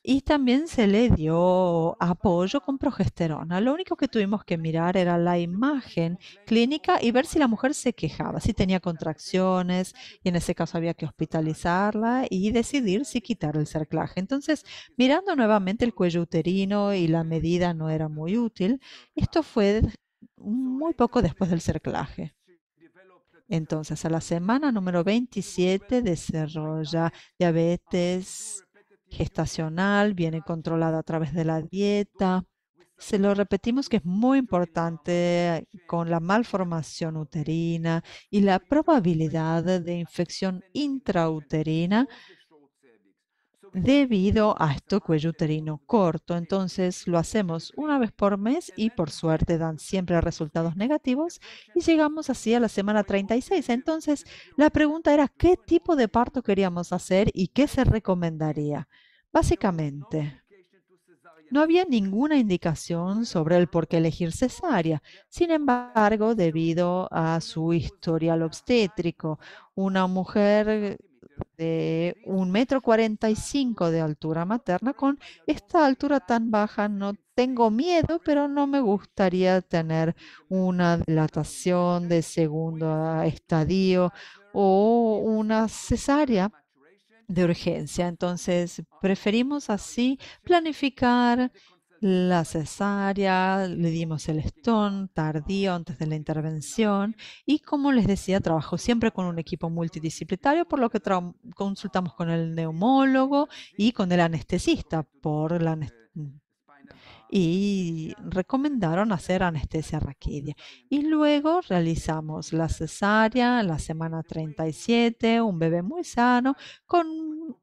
y también se le dio apoyo con progesterona. Lo único que tuvimos que mirar era la imagen clínica y ver si la mujer se quejaba, si tenía contracciones y en ese caso había que hospitalizarla y decidir si quitar el cerclaje. Entonces, mirando nuevamente el cuello uterino y la medida no era muy útil, esto fue muy poco después del cerclaje. Entonces, a la semana número 27 desarrolla diabetes gestacional, viene controlada a través de la dieta. Se lo repetimos que es muy importante con la malformación uterina y la probabilidad de infección intrauterina debido a este cuello uterino corto. Entonces lo hacemos una vez por mes y por suerte dan siempre resultados negativos y llegamos así a la semana 36. Entonces la pregunta era qué tipo de parto queríamos hacer y qué se recomendaría. Básicamente, no había ninguna indicación sobre el por qué elegir cesárea. Sin embargo, debido a su historial obstétrico, una mujer de 1,45 m de altura materna, con esta altura tan baja no tengo miedo, pero no me gustaría tener una dilatación de segundo estadio o una cesárea. de urgencia. Entonces, preferimos así planificar la cesárea, le dimos el stone tardío antes de la intervención y, como les decía, trabajo siempre con un equipo multidisciplinario, por lo que consultamos con el neumólogo y con el anestesista por la y recomendaron hacer anestesia raquídea. Y luego realizamos la cesárea en la semana 37, un bebé muy sano, con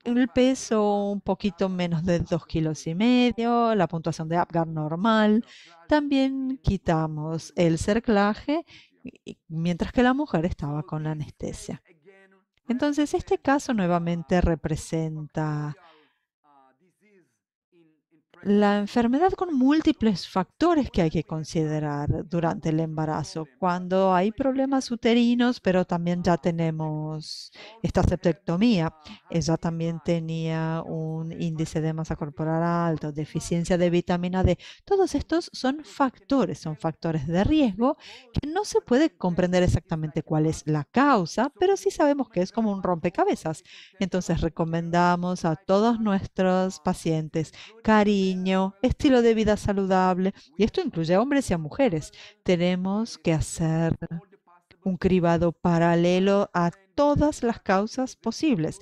el peso un poquito menos de 2,5 kilos, la puntuación de Apgar normal. También quitamos el cerclaje, mientras que la mujer estaba con la anestesia. Entonces, este caso nuevamente representa la enfermedad con múltiples factores que hay que considerar durante el embarazo. Cuando hay problemas uterinos, pero también ya tenemos esta septectomía. Ella también tenía un índice de masa corporal alto, deficiencia de vitamina D. Todos estos son factores de riesgo que no se puede comprender exactamente cuál es la causa, pero sí sabemos que es como un rompecabezas. Entonces recomendamos a todos nuestros pacientes cariño, estilo de vida saludable, y esto incluye a hombres y a mujeres. Tenemos que hacer un cribado paralelo a todas las causas posibles.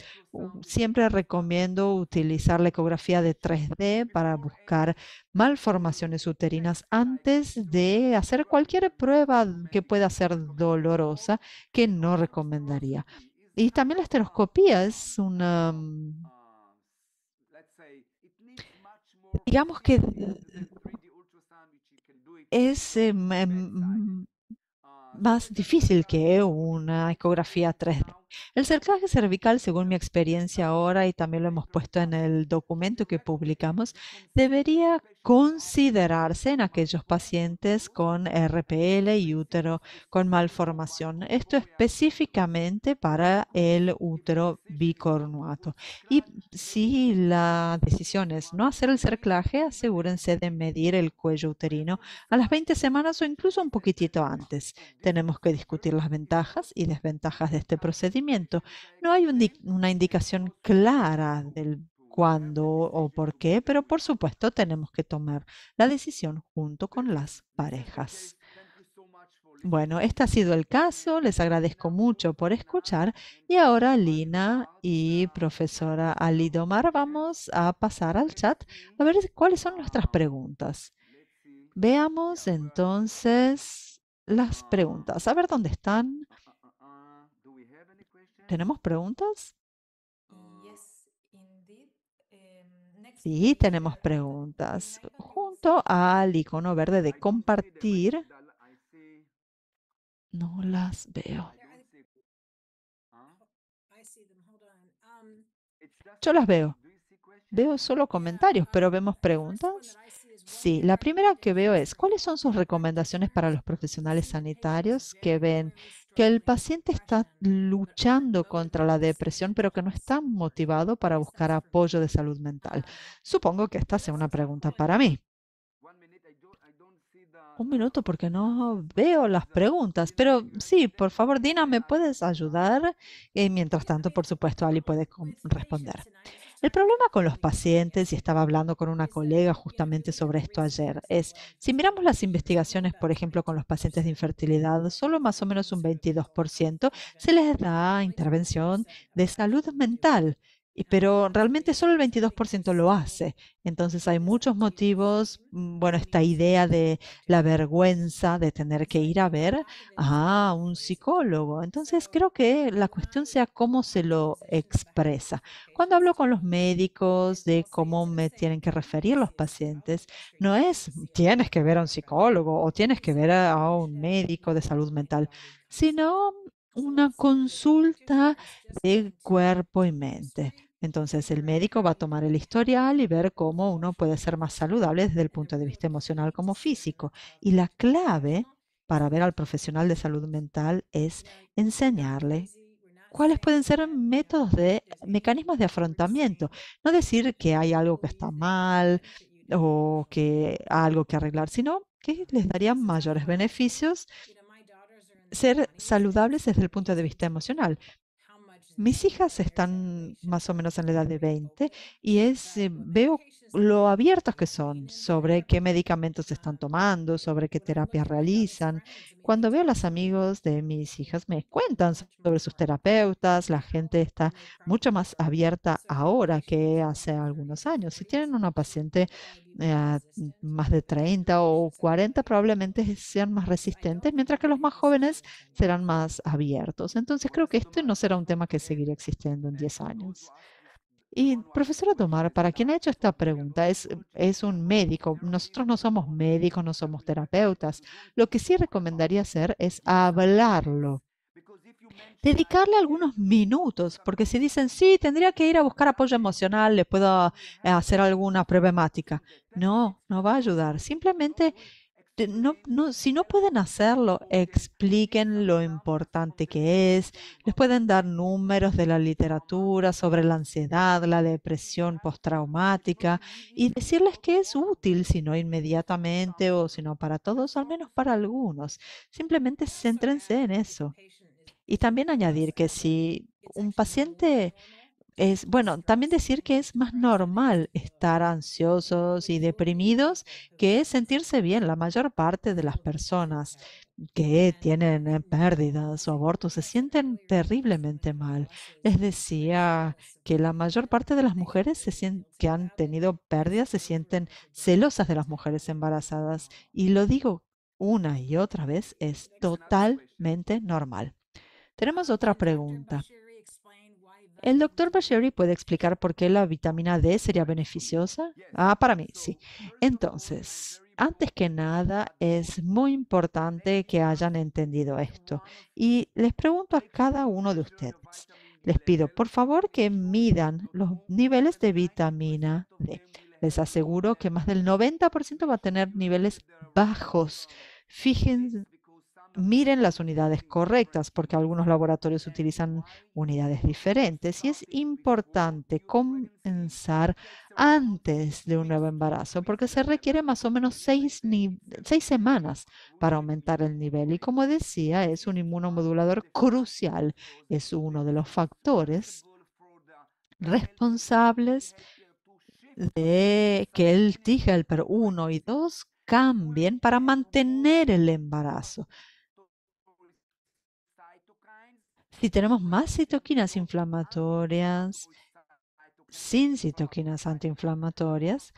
Siempre recomiendo utilizar la ecografía de 3D para buscar malformaciones uterinas antes de hacer cualquier prueba que pueda ser dolorosa, que no recomendaría. Y también la esteroscopía es una, digamos que es más difícil que una ecografía 3D. El cerclaje cervical, según mi experiencia ahora, y también lo hemos puesto en el documento que publicamos, debería considerarse en aquellos pacientes con RPL y útero con malformación. Esto específicamente para el útero bicornuato. Y si la decisión es no hacer el cerclaje, asegúrense de medir el cuello uterino a las 20 semanas o incluso un poquitito antes. Tenemos que discutir las ventajas y desventajas de este procedimiento. No hay una indicación clara del cuándo o por qué, pero por supuesto tenemos que tomar la decisión junto con las parejas. Bueno, este ha sido el caso. Les agradezco mucho por escuchar. Y ahora, Lina y profesora Alidomar, vamos a pasar al chat a ver cuáles son nuestras preguntas. Veamos entonces las preguntas. A ver dónde están. ¿Tenemos preguntas? Yes, indeed. Next Sí, is, tenemos the preguntas. microphone is Junto al icono verde de compartir, no las veo. I see them. Hold on. Yo las veo. Veo solo comentarios, pero ¿vemos preguntas? Sí, la primera que veo es, ¿cuáles son sus recomendaciones para los profesionales sanitarios que ven que el paciente está luchando contra la depresión, pero que no está motivado para buscar apoyo de salud mental? Supongo que esta sea una pregunta para mí. Un minuto porque no veo las preguntas, pero sí, por favor, Dina, ¿me puedes ayudar? Mientras tanto, por supuesto, Ali puede responder. El problema con los pacientes, y estaba hablando con una colega justamente sobre esto ayer, es, si miramos las investigaciones, por ejemplo, con los pacientes de infertilidad, solo más o menos un 22% se les da intervención de salud mental. Pero realmente solo el 22% lo hace. Entonces hay muchos motivos, bueno, esta idea de la vergüenza de tener que ir a ver a un psicólogo. Entonces creo que la cuestión sea cómo se lo expresa. Cuando hablo con los médicos de cómo me tienen que referir los pacientes, no es tienes que ver a un psicólogo o tienes que ver a un médico de salud mental, sino una consulta de cuerpo y mente. Entonces el médico va a tomar el historial y ver cómo uno puede ser más saludable desde el punto de vista emocional como físico. Y la clave para ver al profesional de salud mental es enseñarle cuáles pueden ser mecanismos de afrontamiento. No decir que hay algo que está mal o que algo que arreglar, sino que les daría mayores beneficios ser saludables desde el punto de vista emocional. Mis hijas están más o menos en la edad de 20 y veo lo abiertos que son sobre qué medicamentos están tomando, sobre qué terapias realizan. Cuando veo a los amigos de mis hijas, me cuentan sobre sus terapeutas. La gente está mucho más abierta ahora que hace algunos años. Si tienen una paciente más de 30 o 40, probablemente sean más resistentes, mientras que los más jóvenes serán más abiertos. Entonces creo que este no será un tema que seguirá existiendo en 10 años. Y profesora Tomar, para quien ha hecho esta pregunta, es un médico. Nosotros no somos médicos, no somos terapeutas. Lo que sí recomendaría hacer es hablarlo, dedicarle algunos minutos, porque si dicen, sí, tendría que ir a buscar apoyo emocional, le puedo hacer alguna problemática. No, no va a ayudar. Simplemente si no pueden hacerlo, expliquen lo importante que es. Les pueden dar números de la literatura sobre la ansiedad, la depresión postraumática y decirles que es útil, si no inmediatamente o si no para todos, al menos para algunos. Simplemente céntrense en eso. Y también añadir que si un paciente bueno, también decir que es más normal estar ansiosos y deprimidos que sentirse bien. La mayor parte de las personas que tienen pérdidas o abortos se sienten terriblemente mal. Les decía que la mayor parte de las mujeres que han tenido pérdidas se sienten celosas de las mujeres embarazadas. Y lo digo una y otra vez, es totalmente normal. Tenemos otra pregunta. ¿El doctor Bashiri puede explicar por qué la vitamina D sería beneficiosa? Para mí, sí. Entonces, antes que nada, es muy importante que hayan entendido esto. Y les pregunto a cada uno de ustedes, les pido por favor que midan los niveles de vitamina D. Les aseguro que más del 90% va a tener niveles bajos. Fíjense, miren las unidades correctas, porque algunos laboratorios utilizan unidades diferentes y es importante comenzar antes de un nuevo embarazo, porque se requiere más o menos 6 semanas para aumentar el nivel. Y como decía, es un inmunomodulador crucial, es uno de los factores responsables de que el T-helper 1 y 2 cambien para mantener el embarazo. Si tenemos más citoquinas inflamatorias, sin citoquinas antiinflamatorias,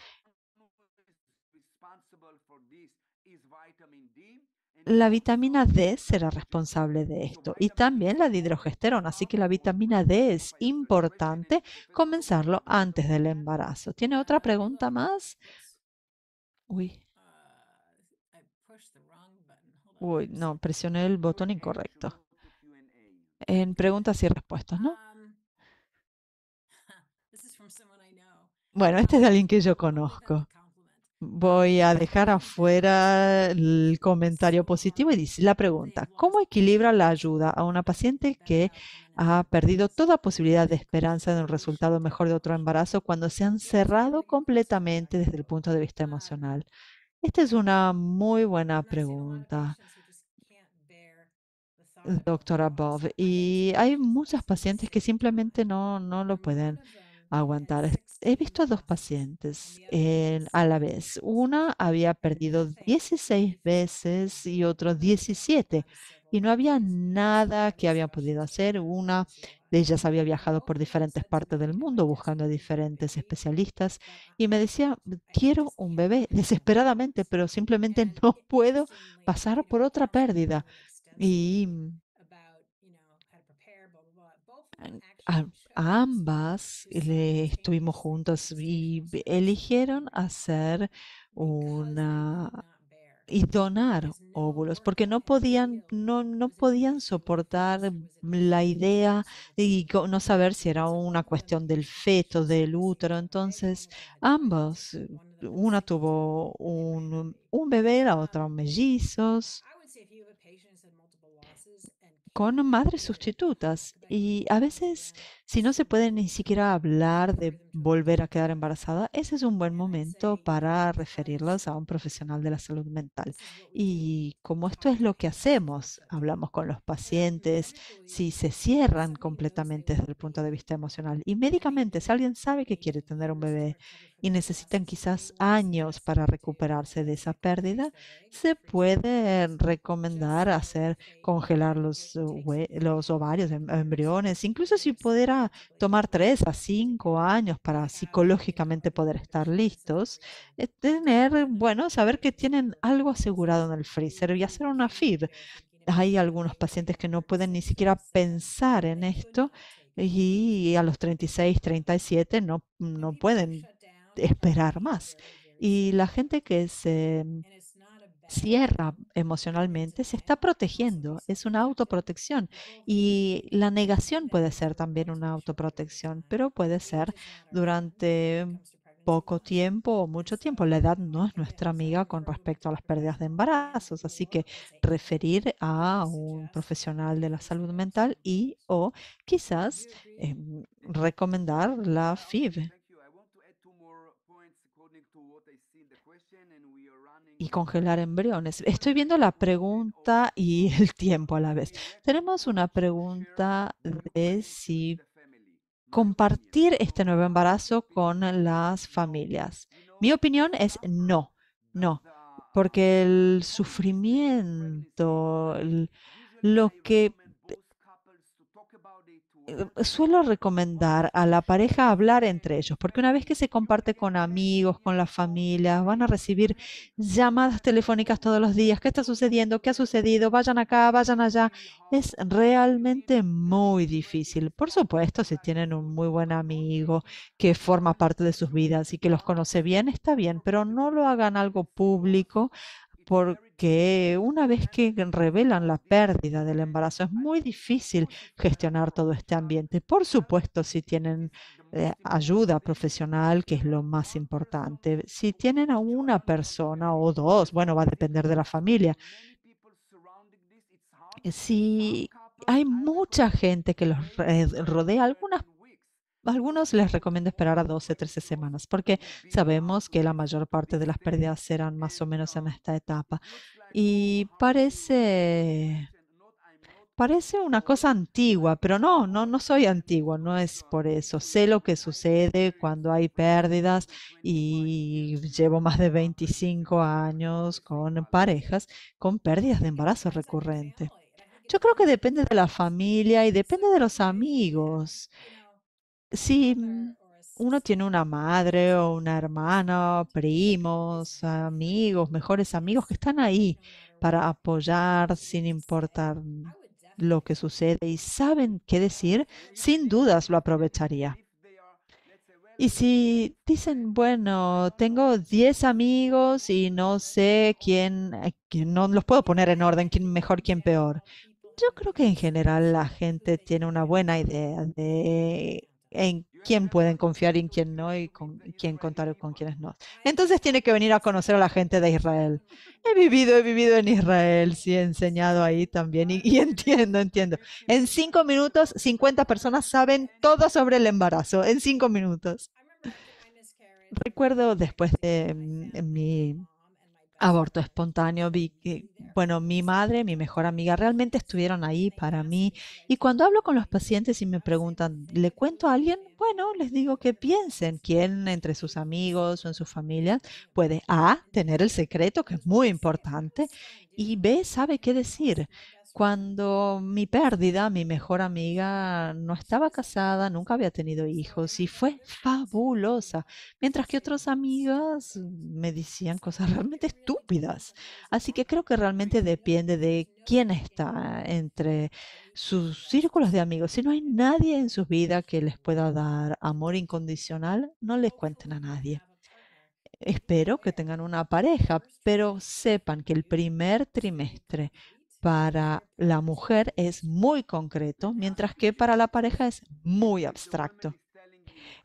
la vitamina D será responsable de esto y también la dihidrogesterona. Así que la vitamina D es importante comenzarlo antes del embarazo. ¿Tiene otra pregunta más? Uy, no, presioné el botón incorrecto. En preguntas y respuestas, ¿no? Bueno, este es de alguien que yo conozco. Voy a dejar afuera el comentario positivo y dice la pregunta, ¿cómo equilibra la ayuda a una paciente que ha perdido toda posibilidad de esperanza de un resultado mejor de otro embarazo cuando se han cerrado completamente desde el punto de vista emocional? Esta es una muy buena pregunta, doctora Bob. Y hay muchas pacientes que simplemente no lo pueden aguantar. He visto a dos pacientes a la vez. Una había perdido 16 veces y otro 17 y no había nada que habían podido hacer. Una de ellas había viajado por diferentes partes del mundo buscando a diferentes especialistas y me decía, quiero un bebé desesperadamente, pero simplemente no puedo pasar por otra pérdida. Y a, a ambas estuvimos juntos y eligieron hacer una y donar óvulos porque no podían soportar la idea y no saber si era una cuestión del feto, del útero. Entonces, ambos, una tuvo un bebé, la otra mellizos con madres sustitutas Y a veces, si no se puede ni siquiera hablar de volver a quedar embarazada, ese es un buen momento para referirlos a un profesional de la salud mental. Y como esto es lo que hacemos, hablamos con los pacientes, si se cierran completamente desde el punto de vista emocional. Y médicamente, si alguien sabe que quiere tener un bebé y necesitan quizás años para recuperarse de esa pérdida, se puede recomendar hacer congelar los ovarios, embriones, incluso si pudiera tomar 3 a 5 años para psicológicamente poder estar listos, bueno, saber que tienen algo asegurado en el freezer y hacer una FIV. Hay algunos pacientes que no pueden ni siquiera pensar en esto y a los 36, 37 no pueden esperar más. Y la gente que se cierra emocionalmente se está protegiendo, es una autoprotección. Y la negación puede ser también una autoprotección, pero puede ser durante poco tiempo o mucho tiempo. La edad no es nuestra amiga con respecto a las pérdidas de embarazos, así que referir a un profesional de la salud mental y o quizás recomendar la FIV. Y congelar embriones. Estoy viendo la pregunta y el tiempo a la vez. Tenemos una pregunta de si compartir este nuevo embarazo con las familias. Mi opinión es no, no, porque el sufrimiento, lo que suelo recomendar a la pareja hablar entre ellos, porque una vez que se comparte con amigos, con la familia, van a recibir llamadas telefónicas todos los días. ¿Qué está sucediendo? ¿Qué ha sucedido? Vayan acá, vayan allá. Es realmente muy difícil. Por supuesto, si tienen un muy buen amigo que forma parte de sus vidas y que los conoce bien, está bien, pero no lo hagan algo público porque una vez que revelan la pérdida del embarazo es muy difícil gestionar todo este ambiente. Por supuesto, si tienen ayuda profesional, que es lo más importante. Si tienen a una persona o dos, bueno, va a depender de la familia. Si hay mucha gente que los rodea, algunos les recomiendo esperar a 12, 13 semanas, porque sabemos que la mayor parte de las pérdidas serán más o menos en esta etapa. Y parece una cosa antigua, pero no soy antiguo, no es por eso. Sé lo que sucede cuando hay pérdidas y llevo más de 25 años con parejas con pérdidas de embarazo recurrente. Yo creo que depende de la familia y depende de los amigos. Si uno tiene una madre o una hermana, primos, amigos, mejores amigos que están ahí para apoyar sin importar lo que sucede y saben qué decir, sin dudas lo aprovecharía. Y si dicen, bueno, tengo 10 amigos y no sé quién no los puedo poner en orden, quién mejor, quién peor. Yo creo que en general la gente tiene una buena idea de en quién pueden confiar y en quién no, y con quién contar y con quiénes no. Entonces tiene que venir a conocer a la gente de Israel. He vivido en Israel, sí, he enseñado ahí también y entiendo. En 5 minutos, 50 personas saben todo sobre el embarazo, en 5 minutos. Recuerdo después de mi aborto espontáneo, vi que, bueno, mi madre, mi mejor amiga, realmente estuvieron ahí para mí. Y cuando hablo con los pacientes y me preguntan, ¿le cuento a alguien? Bueno, les digo que piensen quién entre sus amigos o en su familia puede A, tener el secreto, que es muy importante, y B, sabe qué decir. Cuando mi pérdida, mi mejor amiga no estaba casada, nunca había tenido hijos y fue fabulosa. Mientras que otras amigas me decían cosas realmente estúpidas. Así que creo que realmente depende de quién está entre sus círculos de amigos. Si no hay nadie en su vida que les pueda dar amor incondicional, no les cuenten a nadie. Espero que tengan una pareja, pero sepan que el primer trimestre para la mujer es muy concreto, mientras que para la pareja es muy abstracto.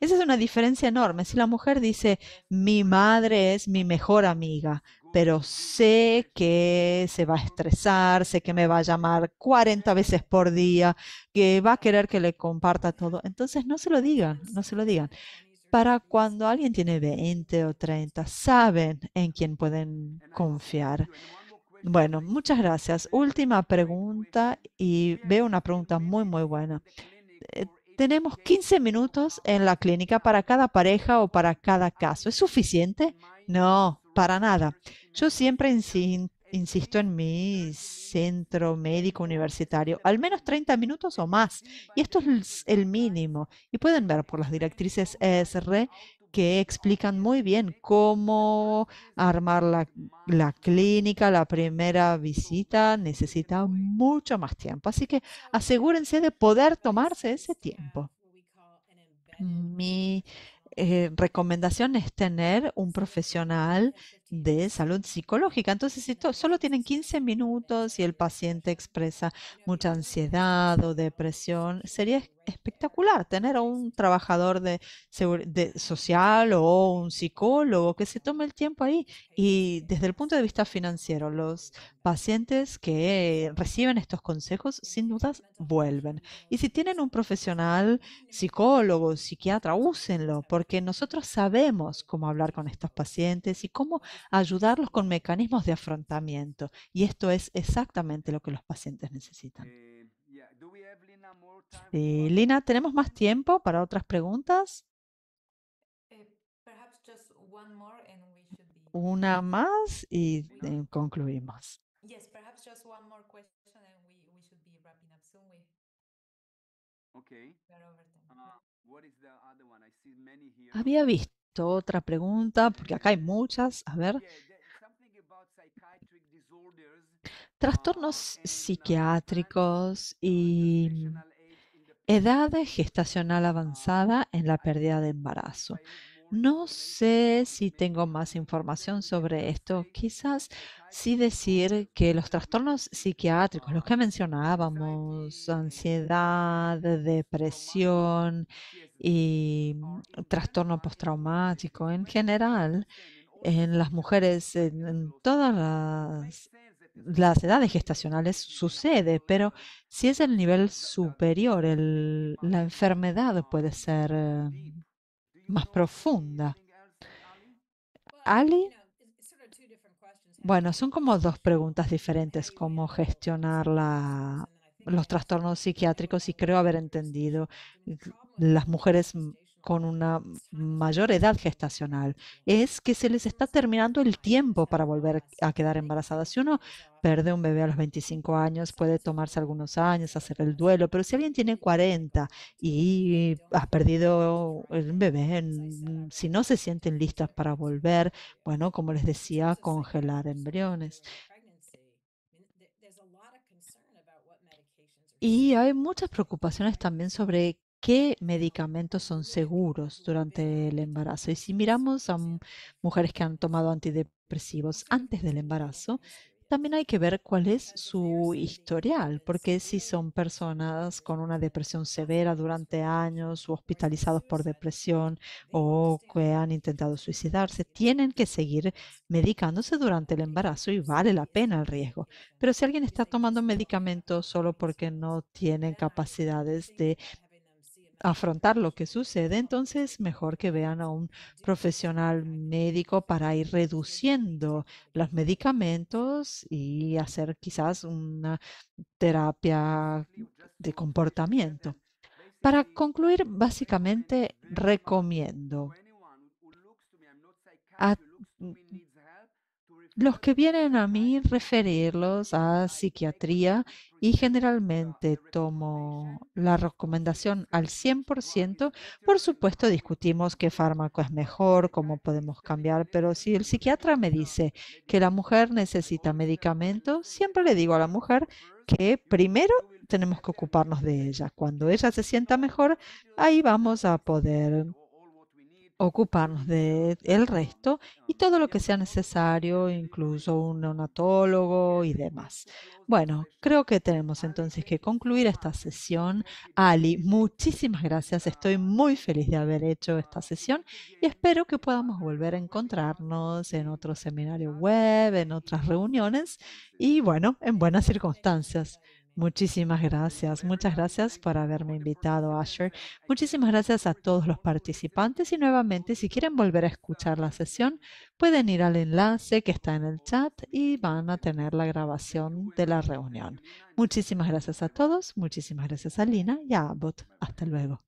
Esa es una diferencia enorme. Si la mujer dice, mi madre es mi mejor amiga, pero sé que se va a estresar, sé que me va a llamar 40 veces por día, que va a querer que le comparta todo. Entonces, no se lo digan, no se lo digan. Para cuando alguien tiene 20 o 30, saben en quién pueden confiar. Bueno, muchas gracias. Última pregunta y veo una pregunta muy, muy buena. Eh, Tenemos 15 minutos en la clínica para cada pareja o para cada caso. ¿Es suficiente? No, para nada. Yo siempre insisto en mi centro médico universitario, al menos 30 minutos o más. Y esto es el mínimo. Y pueden ver por las directrices ESR que explican muy bien cómo armar la clínica. La primera visita necesita mucho más tiempo. Así que asegúrense de poder tomarse ese tiempo. Mi recomendación es tener un profesional de salud psicológica. Entonces, si solo tienen 15 minutos y el paciente expresa mucha ansiedad o depresión, sería espectacular tener a un trabajador de social o un psicólogo que se tome el tiempo ahí. Y desde el punto de vista financiero, los pacientes que reciben estos consejos, sin dudas, vuelven. Y si tienen un profesional psicólogo, psiquiatra, úsenlo, porque nosotros sabemos cómo hablar con estos pacientes y cómo ayudarlos con mecanismos de afrontamiento. Y esto es exactamente lo que los pacientes necesitan. Lina, ¿tenemos más tiempo para otras preguntas? Perhaps just one more and we should be. Una más y concluimos. Yes, perhaps just one more question and we should be wrapping up soon. Okay. We're over time. What is the other one? I see many here. Había visto otra pregunta, porque acá hay muchas. A ver, Something about psychiatric disorders. trastornos psiquiátricos y edad gestacional avanzada en la pérdida de embarazo. No sé si tengo más información sobre esto. Quizás sí decir que los trastornos psiquiátricos, los que mencionábamos, ansiedad, depresión y trastorno postraumático en general, en las mujeres, en todas las edades gestacionales sucede, pero si es el nivel superior, la enfermedad puede ser más profunda. Ali, bueno, son como dos preguntas diferentes, cómo gestionar los trastornos psiquiátricos y creo haber entendido las mujeres con una mayor edad gestacional. Es que se les está terminando el tiempo para volver a quedar embarazadas. Si uno pierde un bebé a los 25 años, puede tomarse algunos años, hacer el duelo, pero si alguien tiene 40 y ha perdido el bebé, si no se sienten listas para volver, bueno, como les decía, congelar embriones. Y hay muchas preocupaciones también sobre qué medicamentos son seguros durante el embarazo. Y si miramos a mujeres que han tomado antidepresivos antes del embarazo, también hay que ver cuál es su historial, porque si son personas con una depresión severa durante años o hospitalizados por depresión o que han intentado suicidarse, tienen que seguir medicándose durante el embarazo y vale la pena el riesgo. Pero si alguien está tomando medicamentos solo porque no tienen capacidades de afrontar lo que sucede, entonces mejor que vean a un profesional médico para ir reduciendo los medicamentos y hacer quizás una terapia de comportamiento. Para concluir, básicamente recomiendo a los que vienen a mí referirlos a psiquiatría y generalmente tomo la recomendación al 100%. Por supuesto, discutimos qué fármaco es mejor, cómo podemos cambiar, pero si el psiquiatra me dice que la mujer necesita medicamento, siempre le digo a la mujer que primero tenemos que ocuparnos de ella. Cuando ella se sienta mejor, ahí vamos a poder ocuparnos de el resto y todo lo que sea necesario, incluso un neonatólogo y demás. Bueno, creo que tenemos entonces que concluir esta sesión. Ali, muchísimas gracias. Estoy muy feliz de haber hecho esta sesión y espero que podamos volver a encontrarnos en otro seminario web, en otras reuniones y bueno, en buenas circunstancias. Muchísimas gracias. Muchas gracias por haberme invitado, Asher. Muchísimas gracias a todos los participantes y nuevamente, si quieren volver a escuchar la sesión, pueden ir al enlace que está en el chat y van a tener la grabación de la reunión. Muchísimas gracias a todos, muchísimas gracias a Lina y a Abbott. Hasta luego.